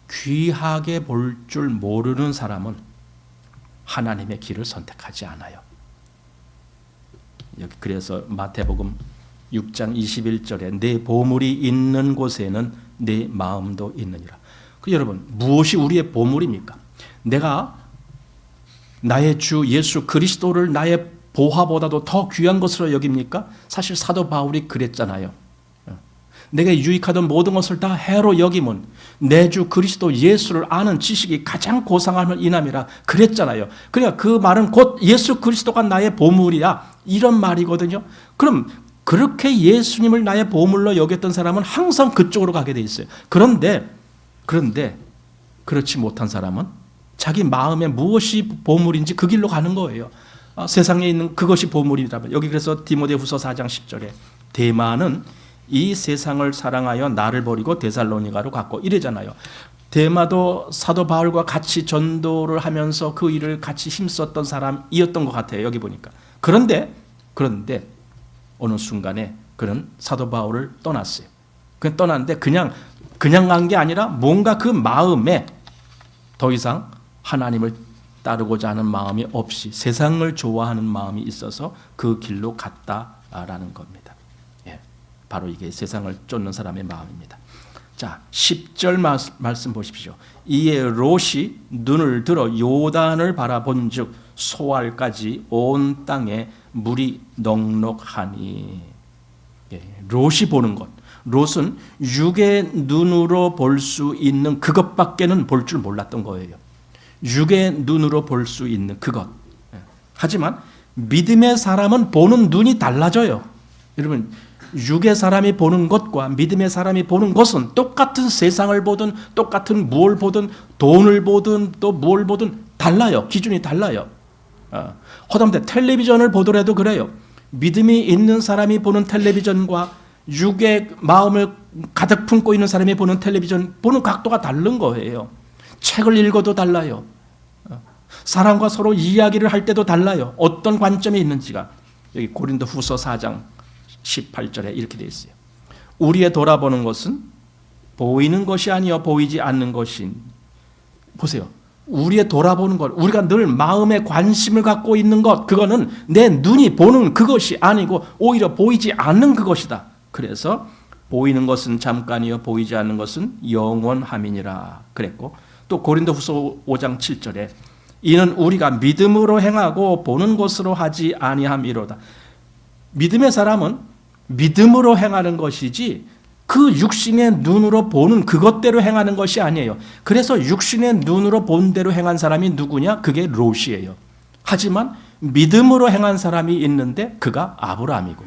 귀하게 볼 줄 모르는 사람은 하나님의 길을 선택하지 않아요. 여기 그래서 마태복음 6장 21절에 내 보물이 있는 곳에는 내 마음도 있느니라. 여러분, 무엇이 우리의 보물입니까? 내가 나의 주 예수 그리스도를 나의 보화보다도 더 귀한 것으로 여깁니까? 사실 사도 바울이 그랬잖아요. 내게 유익하던 모든 것을 다 해로 여김은 내 주 그리스도 예수를 아는 지식이 가장 고상함을 인함이라 그랬잖아요. 그러니까 그 말은 곧 예수 그리스도가 나의 보물이야, 이런 말이거든요. 그럼 그렇게 예수님을 나의 보물로 여겼던 사람은 항상 그쪽으로 가게 돼 있어요. 그런데 그렇지 못한 사람은 자기 마음에 무엇이 보물인지 그 길로 가는 거예요. 세상에 있는 그것이 보물이라면, 여기 그래서 디모데후서 4장 10절에 데마는 이 세상을 사랑하여 나를 버리고 데살로니가로 갔고, 이래잖아요. 데마도 사도 바울과 같이 전도를 하면서 그 일을 같이 힘썼던 사람이었던 것 같아요. 여기 보니까. 그런데 어느 순간에 그는 사도 바울을 떠났어요. 그냥 떠났는데 그냥 간 게 아니라 뭔가 그 마음에 더 이상 하나님을 따르고자 하는 마음이 없이 세상을 좋아하는 마음이 있어서 그 길로 갔다라는 겁니다. 바로 이게 세상을 쫓는 사람의 마음입니다. 자, 10절 말씀 보십시오. 이에 롯이 눈을 들어 요단을 바라본즉 소알까지 온 땅에 물이 넉넉하니. 롯이 보는 것, 롯은 육의 눈으로 볼 수 있는 그것밖에는 볼 줄 몰랐던 거예요. 육의 눈으로 볼 수 있는 그것. 하지만 믿음의 사람은 보는 눈이 달라져요. 여러분, 육의 사람이 보는 것과 믿음의 사람이 보는 것은 똑같은 세상을 보든 똑같은 무엇을 보든 돈을 보든 또 무엇을 보든 달라요. 기준이 달라요. 허담대 텔레비전을 보더라도 그래요. 믿음이 있는 사람이 보는 텔레비전과 육의 마음을 가득 품고 있는 사람이 보는 텔레비전 보는 각도가 다른 거예요. 책을 읽어도 달라요. 사람과 서로 이야기를 할 때도 달라요. 어떤 관점이 있는지가. 여기 고린도 후서 4장 18절에 이렇게 되어 있어요. 우리의 돌아보는 것은 보이는 것이 아니요 보이지 않는 것인. 보세요. 우리의 돌아보는 것, 우리가 늘 마음에 관심을 갖고 있는 것, 그거는 내 눈이 보는 그것이 아니고 오히려 보이지 않는 그것이다. 그래서 보이는 것은 잠깐이요 보이지 않는 것은 영원함이니라 그랬고, 또 고린도후서 5장 7절에 이는 우리가 믿음으로 행하고 보는 것으로 하지 아니함이로다. 믿음의 사람은 믿음으로 행하는 것이지 그 육신의 눈으로 보는 그것대로 행하는 것이 아니에요. 그래서 육신의 눈으로 본 대로 행한 사람이 누구냐? 그게 롯이에요. 하지만 믿음으로 행한 사람이 있는데 그가 아브라함이고,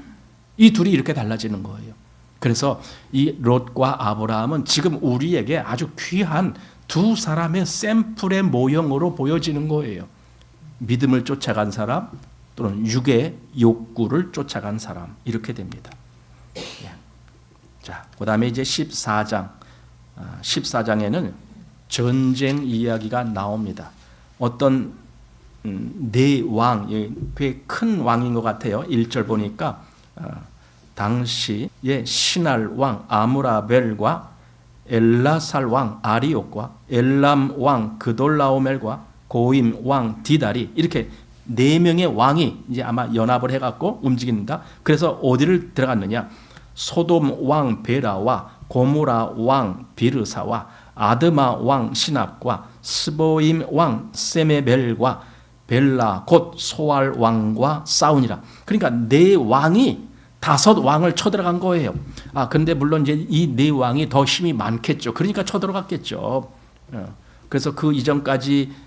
이 둘이 이렇게 달라지는 거예요. 그래서 이 롯과 아브라함은 지금 우리에게 아주 귀한 두 사람의 샘플의 모형으로 보여지는 거예요. 믿음을 쫓아간 사람 또는 육의 욕구를 쫓아간 사람, 이렇게 됩니다. 자, 그 다음에 이제 14장에는 전쟁 이야기가 나옵니다. 어떤 네 왕, 꽤 큰 왕인 것 같아요. 1절 보니까 당시의 신할 왕 아므라벨과 엘라살 왕 아리옥과 엘람 왕 그돌라오멜과 고임 왕 디달이, 이렇게 네 명의 왕이 이제 아마 연합을 해갖고 움직입니다. 그래서 어디를 들어갔느냐? 소돔 왕 베라와 고모라 왕 비르사와 아드마 왕 시납과 스보임 왕 세메벨과 벨라 곧 소알 왕과 싸우니라. 그러니까 네 왕이 5 왕을 쳐들어간 거예요. 근데 물론 이제 이 네 왕이 더 힘이 많겠죠. 그러니까 쳐들어갔겠죠. 그래서 그 이전까지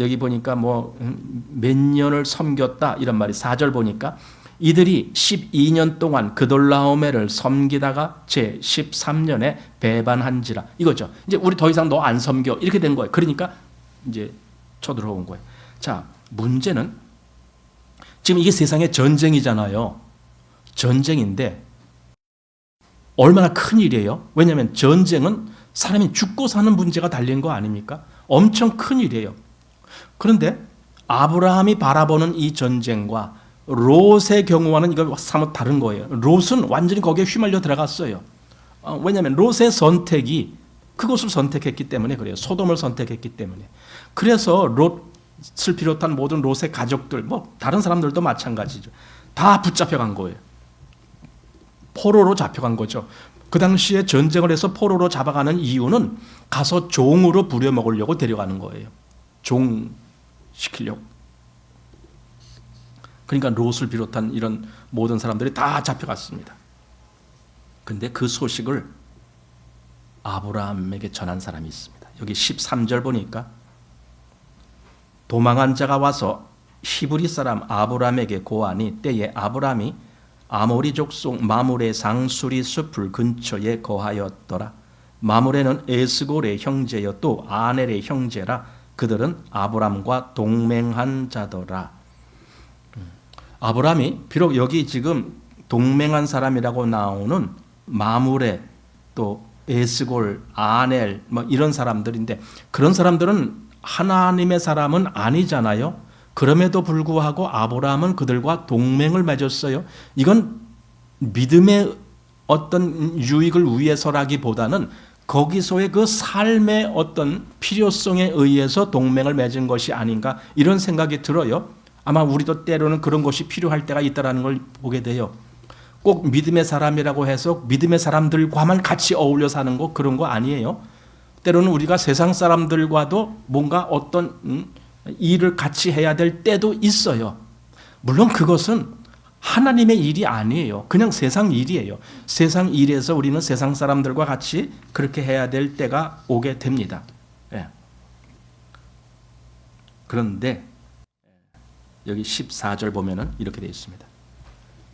여기 보니까 몇 년을 섬겼다 이런 말이 4절 보니까 이들이 12년 동안 그돌라오멜을 섬기다가 제 13년에 배반한지라, 이거죠. 이제 우리 더 이상 너 안 섬겨, 이렇게 된 거예요. 그러니까 이제 쳐들어온 거예요. 자, 문제는 지금 이게 세상의 전쟁이잖아요. 전쟁인데 얼마나 큰 일이에요. 왜냐하면 전쟁은 사람이 죽고 사는 문제가 달린 거 아닙니까? 엄청 큰 일이에요. 그런데 아브라함이 바라보는 이 전쟁과 롯의 경우와는 이거 사뭇 다른 거예요. 롯은 완전히 거기에 휘말려 들어갔어요. 왜냐하면 롯의 선택이 그것을 선택했기 때문에 그래요. 소돔을 선택했기 때문에. 그래서 롯을 비롯한 모든 롯의 가족들, 다른 사람들도 마찬가지죠. 다 붙잡혀간 거예요. 포로로 잡혀간 거죠. 그 당시에 전쟁을 해서 포로로 잡아가는 이유는 가서 종으로 부려먹으려고 데려가는 거예요. 종 시키려고. 그러니까 롯을 비롯한 이런 모든 사람들이 다 잡혀갔습니다. 근데 그 소식을 아브라함에게 전한 사람이 있습니다. 여기 13절 보니까 도망한 자가 와서 히브리 사람 아브라함에게 고하니 때에 아브라함이 아모리 족속 마므레 상수리 숲을 근처에 거하였더라. 마므레는 에스골의 형제여 또 아넬의 형제라. 그들은 아브람과 동맹한 자더라. 아브람이 비록 여기 지금 동맹한 사람이라고 나오는 마므레 또 에스골, 아넬 이런 사람들인데, 그런 사람들은 하나님의 사람은 아니잖아요. 그럼에도 불구하고 아브라함은 그들과 동맹을 맺었어요. 이건 믿음의 어떤 유익을 위해서라기보다는 거기서의 그 삶의 어떤 필요성에 의해서 동맹을 맺은 것이 아닌가, 이런 생각이 들어요. 아마 우리도 때로는 그런 것이 필요할 때가 있다는 걸 보게 돼요. 꼭 믿음의 사람이라고 해서 믿음의 사람들과만 같이 어울려 사는 거, 그런 거 아니에요. 때로는 우리가 세상 사람들과도 뭔가 어떤 일을 같이 해야 될 때도 있어요. 물론 그것은 하나님의 일이 아니에요. 그냥 세상 일이에요. 세상 일에서 우리는 세상 사람들과 같이 그렇게 해야 될 때가 오게 됩니다. 예. 그런데 여기 14절 보면은 이렇게 되어 있습니다.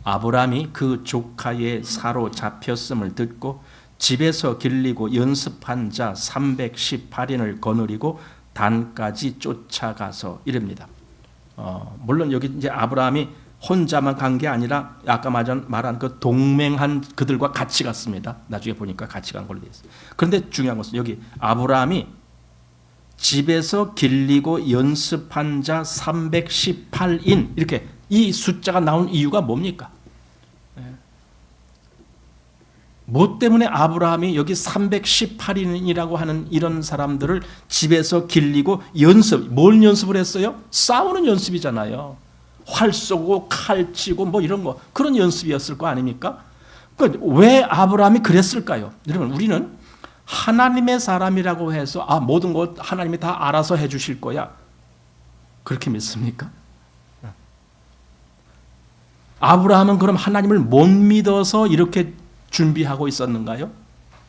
아브라함이 그 조카의 사로잡혔음을 듣고 집에서 길리고 연습한 자 318인을 거느리고 단까지 쫓아가서 이릅니다. 물론 여기 이제 아브라함이 혼자만 간 게 아니라 아까 말한 그 동맹한 그들과 같이 갔습니다. 나중에 보니까 같이 간 걸로 되어 있어요. 그런데 중요한 것은 여기 아브라함이 집에서 길리고 연습한 자 318인 이렇게 이 숫자가 나온 이유가 뭡니까? 뭐 때문에 아브라함이 여기 318인이라고 하는 이런 사람들을 집에서 길리고 뭘 연습을 했어요? 싸우는 연습이잖아요. 활 쏘고 칼 치고 뭐 이런 거 그런 연습이었을 거 아닙니까? 왜 아브라함이 그랬을까요? 여러분 우리는 하나님의 사람이라고 해서 모든 것 하나님이 다 알아서 해 주실 거야. 그렇게 믿습니까? 아브라함은 그럼 하나님을 못 믿어서 이렇게 준비하고 있었는가요?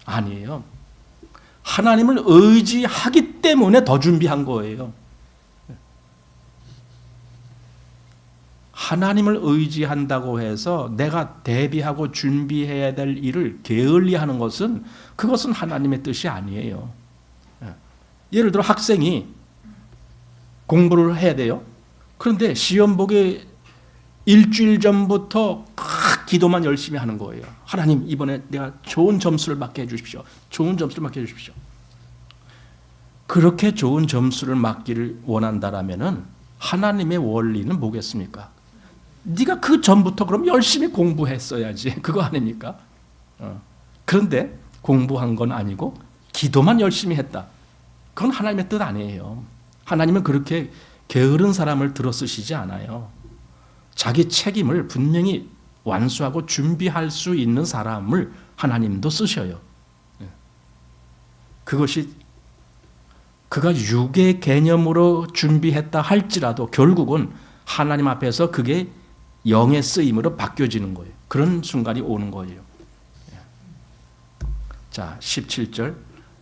아니에요. 하나님을 의지하기 때문에 더 준비한 거예요. 하나님을 의지한다고 해서 내가 대비하고 준비해야 될 일을 게을리하는 것은 그것은 하나님의 뜻이 아니에요. 예를 들어 학생이 공부를 해야 돼요. 그런데 시험 보기 일주일 전부터 기도만 열심히 하는 거예요. 하나님 이번에 내가 좋은 점수를 받게 해주십시오. 좋은 점수를 받게 해주십시오. 그렇게 좋은 점수를 받기를 원한다라면은 하나님의 원리는 뭐겠습니까? 네가 그 전부터 그럼 열심히 공부했어야지. 그거 아닙니까? 그런데 공부한 건 아니고 기도만 열심히 했다. 그건 하나님의 뜻 아니에요. 하나님은 그렇게 게으른 사람을 들어 쓰시지 않아요. 자기 책임을 분명히 완수하고 준비할 수 있는 사람을 하나님도 쓰셔요. 그것이 그가 육의 개념으로 준비했다 할지라도 결국은 하나님 앞에서 그게 영의 쓰임으로 바뀌어지는 거예요. 그런 순간이 오는 거예요. 자, 17절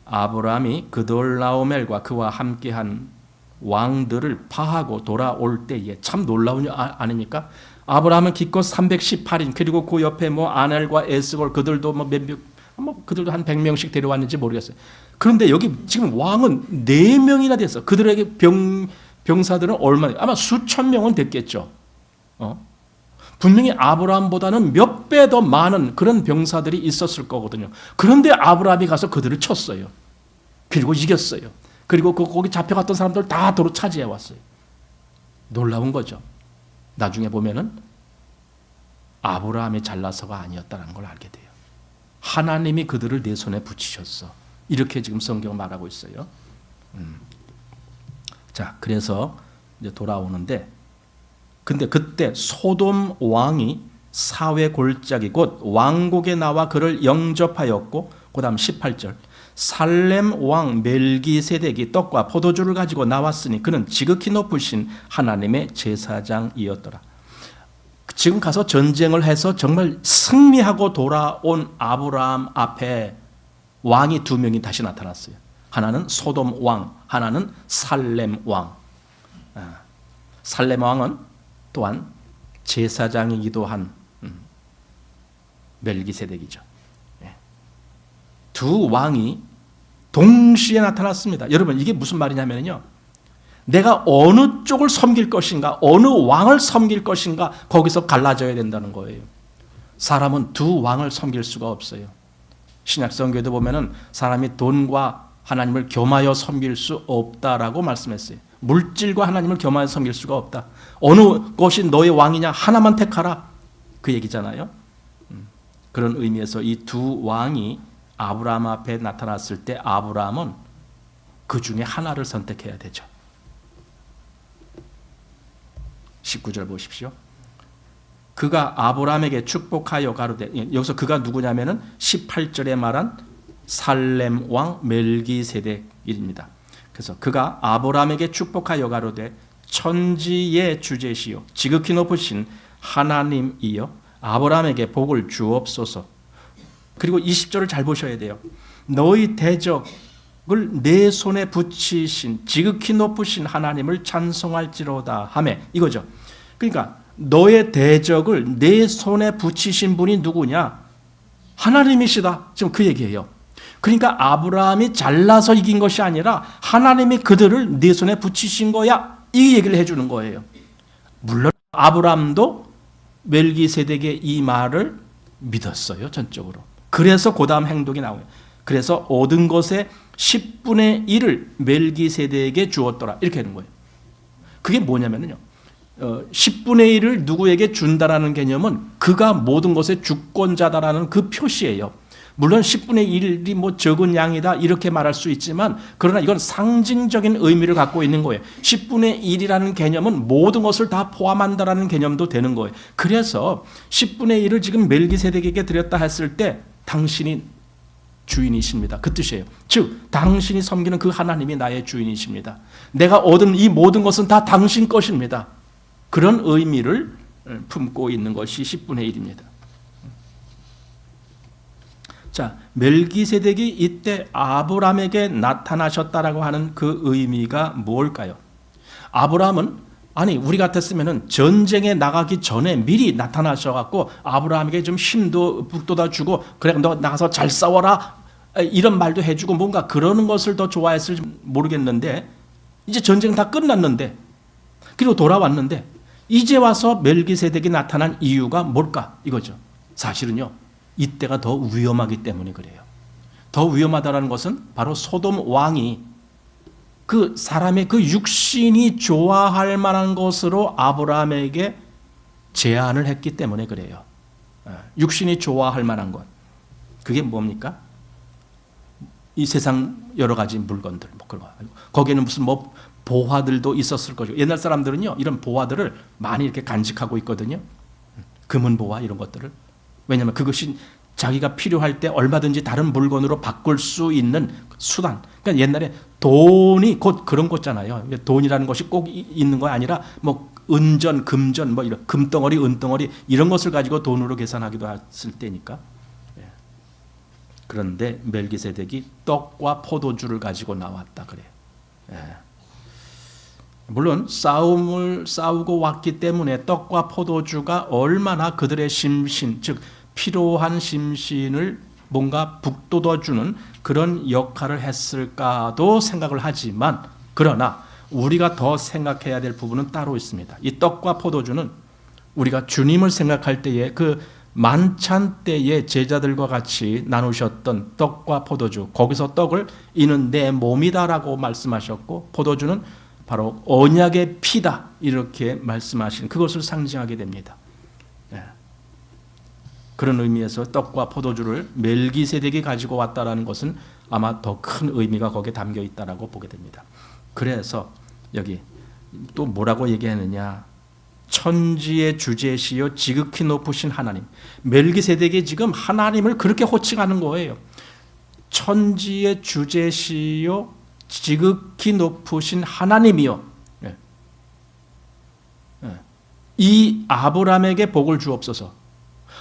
아브라함이 그돌라오멜과 그와 함께한 왕들을 파하고 돌아올 때에 참 놀라운 일 아닙니까? 아브라함은 기껏 318인 그리고 그 옆에 아넬과 에스골 그들도 그들도 한 100명씩 데려왔는지 모르겠어요. 그런데 여기 지금 왕은 4명이나 됐어. 그들에게 병사들은 얼마나 아마 수천 명은 됐겠죠. 분명히 아브라함보다는 몇 배 더 많은 그런 병사들이 있었을 거거든요. 그런데 아브라함이 가서 그들을 쳤어요. 그리고 이겼어요. 그리고 거기 잡혀갔던 사람들 다 도로 차지해 왔어요. 놀라운 거죠. 나중에 보면은 아브라함이 잘나서가 아니었다는 걸 알게 돼요. 하나님이 그들을 내 손에 붙이셨어. 이렇게 지금 성경은 말하고 있어요. 자, 그래서 이제 돌아오는데, 근데 그때 소돔 왕이 사회 골짜기 곧 왕국에 나와 그를 영접하였고, 그다음 18절 살렘 왕 멜기세덱이 떡과 포도주를 가지고 나왔으니 그는 지극히 높으신 하나님의 제사장이었더라. 지금 가서 전쟁을 해서 정말 승리하고 돌아온 아브라함 앞에 왕이 2명이 다시 나타났어요. 하나는 소돔 왕, 하나는 살렘 왕. 살렘 왕은 또한 제사장이기도 한 멜기세덱이죠. 두 왕이 동시에 나타났습니다. 여러분 이게 무슨 말이냐면요. 내가 어느 쪽을 섬길 것인가, 어느 왕을 섬길 것인가 거기서 갈라져야 된다는 거예요. 사람은 두 왕을 섬길 수가 없어요. 신약 성경에도 보면은 사람이 돈과 하나님을 겸하여 섬길 수 없다라고 말씀했어요. 물질과 하나님을 겸하여 섬길 수가 없다. 어느 것이 너의 왕이냐 하나만 택하라 그 얘기잖아요. 그런 의미에서 이 두 왕이 아브라함 앞에 나타났을 때 아브라함은 그 중에 하나를 선택해야 되죠. 19절 보십시오. 그가 아브라함에게 축복하여 가로되, 여기서 그가 누구냐면은 18절에 말한 살렘 왕 멜기세덱입니다. 그래서 그가 아브라함에게 축복하여 가로되 천지의 주제시요 지극히 높으신 하나님이여 아브라함에게 복을 주옵소서. 그리고 20절을 잘 보셔야 돼요. 너희 대적을 내 손에 붙이신 지극히 높으신 하나님을 찬송할지로다 하매, 이거죠. 그러니까 너의 대적을 내 손에 붙이신 분이 누구냐? 하나님이시다. 지금 그 얘기예요. 그러니까 아브라함이 잘나서 이긴 것이 아니라 하나님이 그들을 네 손에 붙이신 거야. 이 얘기를 해주는 거예요. 물론 아브라함도 멜기세덱의 이 말을 믿었어요. 전적으로. 그래서 그 다음 행동이 나와요. 그래서 얻은 것의 10분의 1을 멜기세덱에게 주었더라. 이렇게 하는 거예요. 그게 뭐냐면요. 10분의 1을 누구에게 준다라는 개념은 그가 모든 것의 주권자다라는 그 표시예요. 물론 10분의 1이 뭐 적은 양이다 이렇게 말할 수 있지만 그러나 이건 상징적인 의미를 갖고 있는 거예요. 10분의 1이라는 개념은 모든 것을 다 포함한다라는 개념도 되는 거예요. 그래서 10분의 1을 지금 멜기세덱에게 드렸다 했을 때 당신이 주인이십니다. 그 뜻이에요. 즉 당신이 섬기는 그 하나님이 나의 주인이십니다. 내가 얻은 이 모든 것은 다 당신 것입니다. 그런 의미를 품고 있는 것이 10분의 1입니다. 자, 멜기세덱이 이때 아브라함에게 나타나셨다라고 하는 그 의미가 뭘까요? 아브라함은 아니 우리 같았으면은 전쟁에 나가기 전에 미리 나타나셔갖고 아브라함에게 좀 힘도 북돋아 주고 그래 너 나가서 잘 싸워라 이런 말도 해주고 뭔가 그러는 것을 더 좋아했을지 모르겠는데 이제 전쟁 다 끝났는데 그리고 돌아왔는데 이제 와서 멜기세덱이 나타난 이유가 뭘까 이거죠. 사실은요. 이때가 더 위험하기 때문에 그래요. 더 위험하다는 것은 바로 소돔 왕이 그 사람의 그 육신이 좋아할 만한 것으로 아브라함에게 제안을 했기 때문에 그래요. 육신이 좋아할 만한 것. 그게 뭡니까? 이 세상 여러 가지 물건들. 뭐 그런 거. 거기에는 무슨 뭐 보화들도 있었을 것이고 옛날 사람들은요 이런 보화들을 많이 이렇게 간직하고 있거든요. 금은 보화 이런 것들을. 왜냐하면 그것이 자기가 필요할 때 얼마든지 다른 물건으로 바꿀 수 있는 수단. 그러니까 옛날에 돈이 곧 그런 거잖아요. 돈이라는 것이 꼭 있는 거 아니라 뭐 은전, 금전, 뭐 이런 금덩어리, 은덩어리 이런 것을 가지고 돈으로 계산하기도 했을 때니까. 그런데 멜기세덱이 떡과 포도주를 가지고 나왔다 그래요. 물론 싸우고 왔기 때문에 떡과 포도주가 얼마나 그들의 심신, 즉 필요한 심신을 뭔가 북돋아주는 그런 역할을 했을까도 생각을 하지만 그러나 우리가 더 생각해야 될 부분은 따로 있습니다. 이 떡과 포도주는 우리가 주님을 생각할 때에 그 만찬 때에 제자들과 같이 나누셨던 떡과 포도주 거기서 떡을 이는 내 몸이다라고 말씀하셨고 포도주는 바로 언약의 피다 이렇게 말씀하신 그것을 상징하게 됩니다. 그런 의미에서 떡과 포도주를 멜기세덱이 가지고 왔다라는 것은 아마 더 큰 의미가 거기에 담겨 있다라고 보게 됩니다. 그래서 여기 또 뭐라고 얘기하느냐? 천지의 주제시요 지극히 높으신 하나님. 멜기세덱이 지금 하나님을 그렇게 호칭하는 거예요. 천지의 주제시요 지극히 높으신 하나님이요. 이 아브라함에게 복을 주옵소서.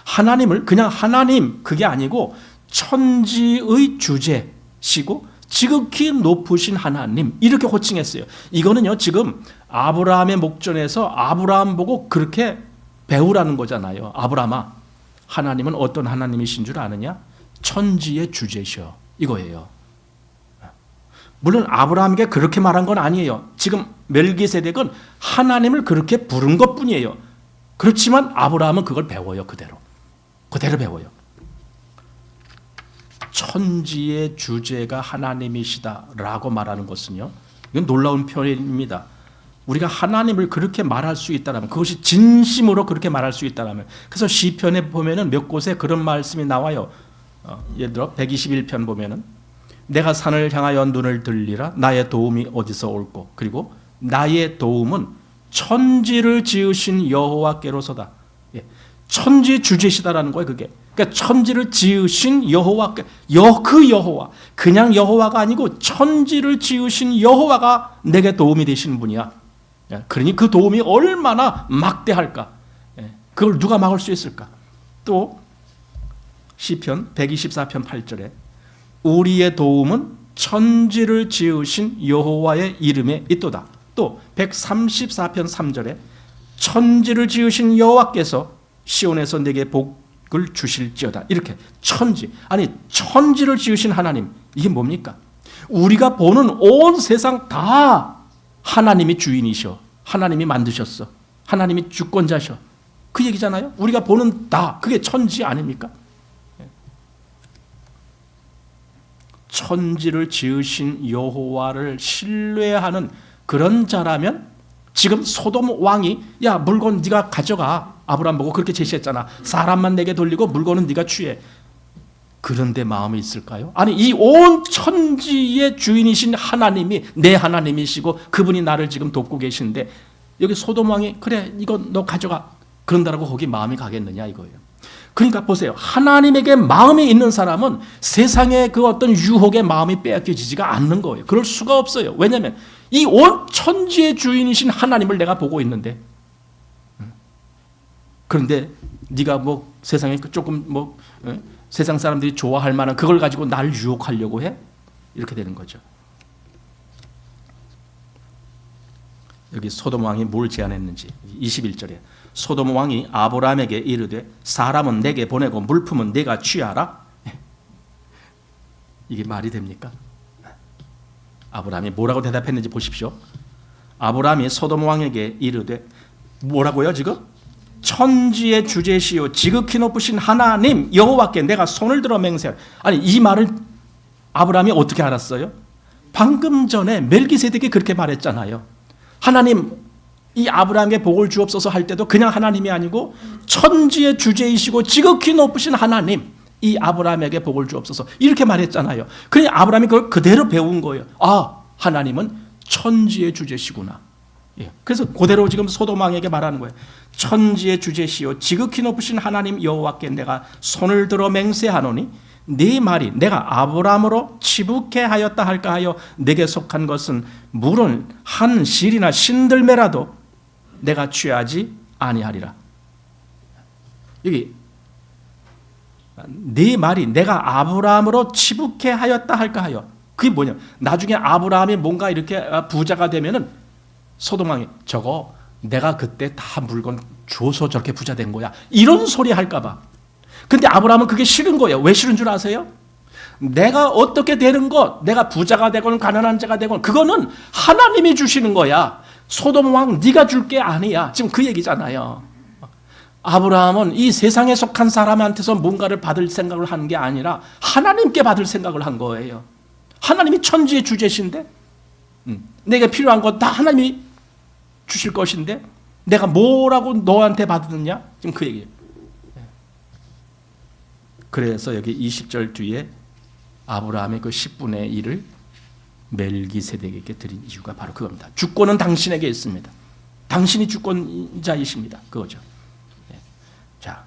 하나님을 그냥 하나님 그게 아니고 천지의 주제시고 지극히 높으신 하나님 이렇게 호칭했어요. 이거는요 지금 아브라함의 목전에서 아브라함 보고 그렇게 배우라는 거잖아요. 아브라함아 하나님은 어떤 하나님이신 줄 아느냐? 천지의 주제셔 이거예요. 물론 아브라함에게 그렇게 말한 건 아니에요. 지금 멜기세덱은 하나님을 그렇게 부른 것뿐이에요. 그렇지만 아브라함은 그걸 배워요. 그대로 배워요. 천지의 주제가 하나님이시다라고 말하는 것은요. 이건 놀라운 표현입니다. 우리가 하나님을 그렇게 말할 수 있다면 그것이 진심으로 그렇게 말할 수 있다면 그래서 시편에 보면은 몇 곳에 그런 말씀이 나와요. 예를 들어 121편 보면은 내가 산을 향하여 눈을 들리라 나의 도움이 어디서 올꼬 그리고 나의 도움은 천지를 지으신 여호와께로서다. 천지 주제시다라는 거예요. 그게. 그러니까 천지를 지으신 여호와, 그 여호와, 그냥 여호와가 아니고 천지를 지으신 여호와가 내게 도움이 되시는 분이야. 그러니 그 도움이 얼마나 막대할까. 그걸 누가 막을 수 있을까? 또 시편 124편 8절에 우리의 도움은 천지를 지으신 여호와의 이름에 있도다. 또 134편 3절에 천지를 지으신 여호와께서 시온에서 내게 복을 주실지어다. 이렇게 천지, 아니 천지를 지으신 하나님, 이게 뭡니까? 우리가 보는 온 세상 다 하나님이 주인이셔. 하나님이 만드셨어. 하나님이 주권자셔. 그 얘기잖아요. 우리가 보는 다, 그게 천지 아닙니까? 천지를 지으신 여호와를 신뢰하는 그런 자라면 지금 소돔 왕이 야 물건 네가 가져가, 아브라함 보고 그렇게 제시했잖아. 사람만 내게 돌리고 물건은 네가 취해. 그런데 마음이 있을까요? 아니 이 온 천지의 주인이신 하나님이 내 하나님이시고 그분이 나를 지금 돕고 계신데 여기 소돔 왕이 그래 이거 너 가져가 그런다라고 거기 마음이 가겠느냐 이거예요. 그러니까 보세요. 하나님에게 마음이 있는 사람은 세상의 그 어떤 유혹의 마음이 빼앗겨지지가 않는 거예요. 그럴 수가 없어요. 왜냐하면 이 온 천지의 주인이신 하나님을 내가 보고 있는데, 그런데 네가 뭐 세상에 조금 뭐 세상 사람들이 좋아할 만한 그걸 가지고 날 유혹하려고 해? 이렇게 되는 거죠. 여기 소돔 왕이 뭘 제안했는지 21절에 소돔 왕이 아브라함에게 이르되 사람은 내게 보내고 물품은 내가 취하라. 이게 말이 됩니까? 아브라함이 뭐라고 대답했는지 보십시오. 아브라함이 소돔 왕에게 이르되 뭐라고요 지금? 천지의 주제시요 지극히 높으신 하나님 여호와께 내가 손을 들어 맹세하라. 아니 이 말을 아브라함이 어떻게 알았어요? 방금 전에 멜기세덱이 그렇게 말했잖아요. 하나님 이 아브라함에게 복을 주옵소서 할 때도 그냥 하나님이 아니고 천지의 주제이시고 지극히 높으신 하나님 이 아브라함에게 복을 주옵소서 이렇게 말했잖아요. 그러니 아브라함이 그걸 그대로 배운 거예요. 아 하나님은 천지의 주제시구나. 예. 그래서 그대로 지금 소돔 왕에게 말하는 거예요. 천지의 주제시요 지극히 높으신 하나님 여호와께 내가 손을 들어 맹세하노니 네 말이 내가 아브라함으로 치북해 하였다 할까 하여 내게 속한 것은 물은 한 실이나 신들매라도 내가 취하지 아니하리라. 여기 네 말이 내가 아브라함으로 치북해 하였다 할까 하여, 그게 뭐냐? 나중에 아브라함이 뭔가 이렇게 부자가 되면은 소돔 왕이 저거 내가 그때 다 물건 줘서 저렇게 부자 된 거야 이런 소리 할까 봐. 근데 아브라함은 그게 싫은 거예요. 왜 싫은 줄 아세요? 내가 어떻게 되는 것, 내가 부자가 되건 가난한 자가 되건 그거는 하나님이 주시는 거야. 소돔 왕 네가 줄 게 아니야. 지금 그 얘기잖아요. 아브라함은 이 세상에 속한 사람한테서 뭔가를 받을 생각을 하는 게 아니라 하나님께 받을 생각을 한 거예요. 하나님이 천지의 주제신데 내게 필요한 것 다 하나님이 주실 것인데 내가 뭐라고 너한테 받느냐? 지금 그 얘기예요. 그래서 여기 20절 뒤에 아브라함의 그 10분의 1을 멜기세덱에게 드린 이유가 바로 그겁니다. 주권은 당신에게 있습니다. 당신이 주권자이십니다. 그거죠. 자,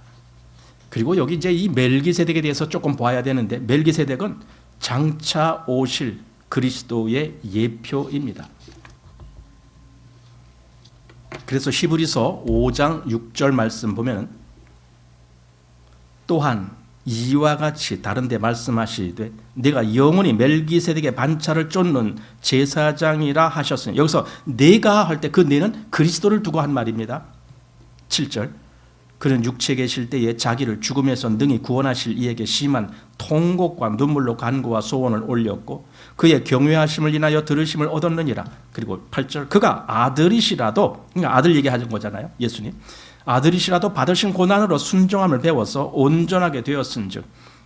그리고 여기 이제 이 멜기세덱에 대해서 조금 봐야 되는데 멜기세덱은 장차 오실 그리스도의 예표입니다. 그래서 히브리서 5장 6절 말씀 보면 또한 이와 같이 다른 데 말씀하시되 내가 영원히 멜기세덱의 반차를 쫓는 제사장이라 하셨으니, 여기서 내가 할 때 그 내는 그리스도를 두고 한 말입니다. 7절 그는 육체에 계실 때에 자기를 죽음에서 능히 구원하실 이에게 심한 통곡과 눈물로 간구와 소원을 올렸고 그의 경외하심을 인하여 들으심을 얻었느니라. 그리고 8절 그가 아들이시라도, 그러니까 아들 얘기하는 거잖아요. 예수님 아들이시라도 받으신 고난으로 순종함을 배워서 온전하게 되었은즉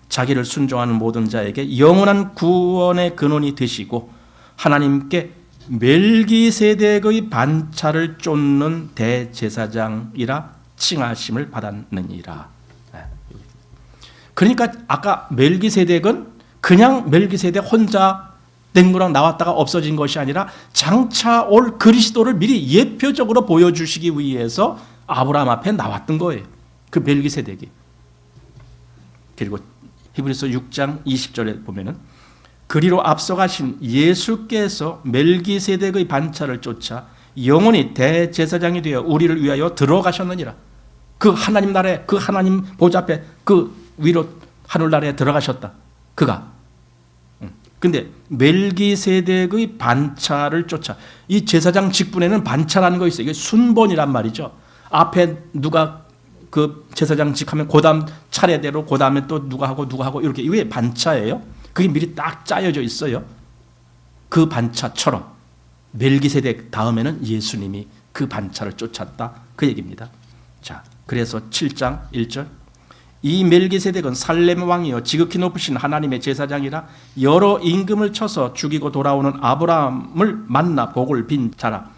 자기를 순종하는 모든 자에게 영원한 구원의 근원이 되시고 하나님께 멜기세덱의 반차를 쫓는 대제사장이라 칭하심을 받았느니라. 그러니까 아까 멜기세덱은 그냥 멜기세덱 혼자 된 거랑 나왔다가 없어진 것이 아니라 장차 올 그리스도를 미리 예표적으로 보여주시기 위해서 아브라함 앞에 나왔던 거예요. 그 멜기세덱이. 그리고 히브리서 6장 20절에 보면은 그리로 앞서가신 예수께서 멜기세덱의 반차를 쫓아 영원히 대제사장이 되어 우리를 위하여 들어가셨느니라. 그 하나님 나라에, 그 하나님 보좌 앞에 그 위로 하늘나라에 들어가셨다. 그가. 근데 멜기세덱의 반차를 쫓아. 이 제사장 직분에는 반차라는 거 있어요. 이게 순번이란 말이죠. 앞에 누가 그 제사장 직하면 그 다음 차례대로 그 다음에 또 누가 하고 이렇게. 이게 반차예요. 그게 미리 딱 짜여져 있어요. 그 반차처럼 멜기세덱 다음에는 예수님이 그 반차를 쫓았다. 그 얘기입니다. 자, 그래서 7장 1절. 이 멜기세덱은 살렘 왕이요 지극히 높으신 하나님의 제사장이라 여러 임금을 쳐서 죽이고 돌아오는 아브라함을 만나 복을 빈 자라.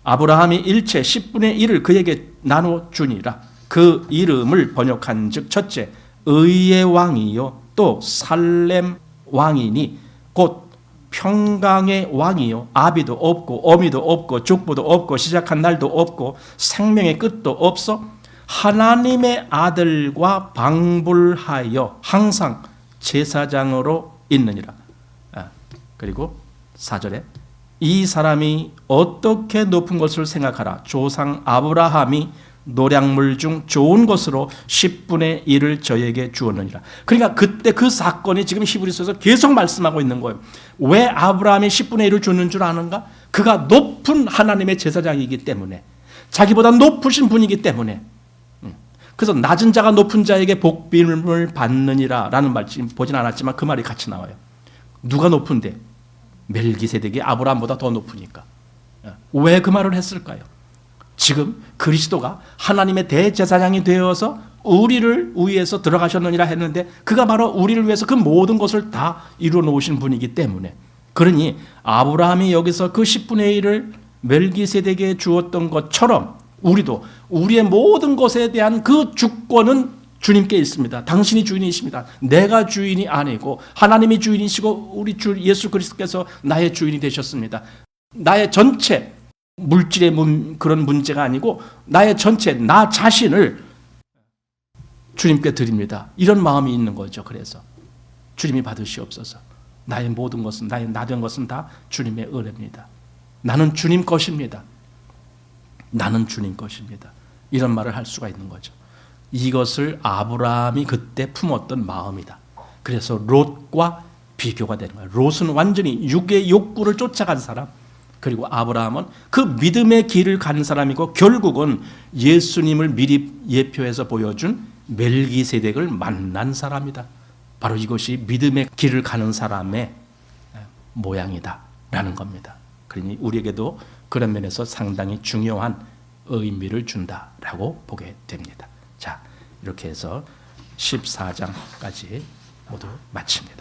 아브라함이 일체 10분의 1을 그에게 나눠 주니라. 그 이름을 번역한 즉 첫째 의의 왕이요 또 살렘 왕이니 곧 평강의 왕이요 아비도 없고 어미도 없고 족보도 없고 시작한 날도 없고 생명의 끝도 없어 하나님의 아들과 방불하여 항상 제사장으로 있느니라. 그리고 4절에 이 사람이 어떻게 높은 것을 생각하라. 조상 아브라함이 노량물 중 좋은 것으로 10분의 1을 저에게 주었느니라. 그러니까 그때 그 사건이 지금 히브리서에서 계속 말씀하고 있는 거예요. 왜 아브라함이 10분의 1을 줬는 줄 아는가? 그가 높은 하나님의 제사장이기 때문에, 자기보다 높으신 분이기 때문에. 그래서 낮은 자가 높은 자에게 복빔을 받느니라 라는 말 지금 보진 않았지만 그 말이 같이 나와요. 누가 높은데? 멜기세덱이 아브라함보다 더 높으니까. 왜 그 말을 했을까요? 지금 그리스도가 하나님의 대제사장이 되어서 우리를 위해서 들어가셨느니라 했는데 그가 바로 우리를 위해서 그 모든 것을 다 이루어 놓으신 분이기 때문에, 그러니 아브라함이 여기서 그 10분의 1을 멜기세덱에게 주었던 것처럼 우리도 우리의 모든 것에 대한 그 주권은 주님께 있습니다. 당신이 주인이십니다. 내가 주인이 아니고 하나님이 주인이시고 우리 주 예수 그리스도께서 나의 주인이 되셨습니다. 나의 전체 물질의 그런 문제가 아니고 나의 전체 나 자신을 주님께 드립니다. 이런 마음이 있는 거죠. 그래서 주님이 받으시옵소서. 나의 모든 것은, 나의 나된 것은 다 주님의 은혜입니다. 나는 주님 것입니다. 나는 주님 것입니다. 이런 말을 할 수가 있는 거죠. 이것을 아브라함이 그때 품었던 마음이다. 그래서 롯과 비교가 되는 거예요. 롯은 완전히 육의 욕구를 쫓아간 사람, 그리고 아브라함은 그 믿음의 길을 가는 사람이고 결국은 예수님을 미리 예표해서 보여준 멜기세덱을 만난 사람이다. 바로 이것이 믿음의 길을 가는 사람의 모양이다 라는 겁니다. 그러니 우리에게도 그런 면에서 상당히 중요한 의미를 준다라고 보게 됩니다. 자, 이렇게 해서 14장까지 모두 마칩니다.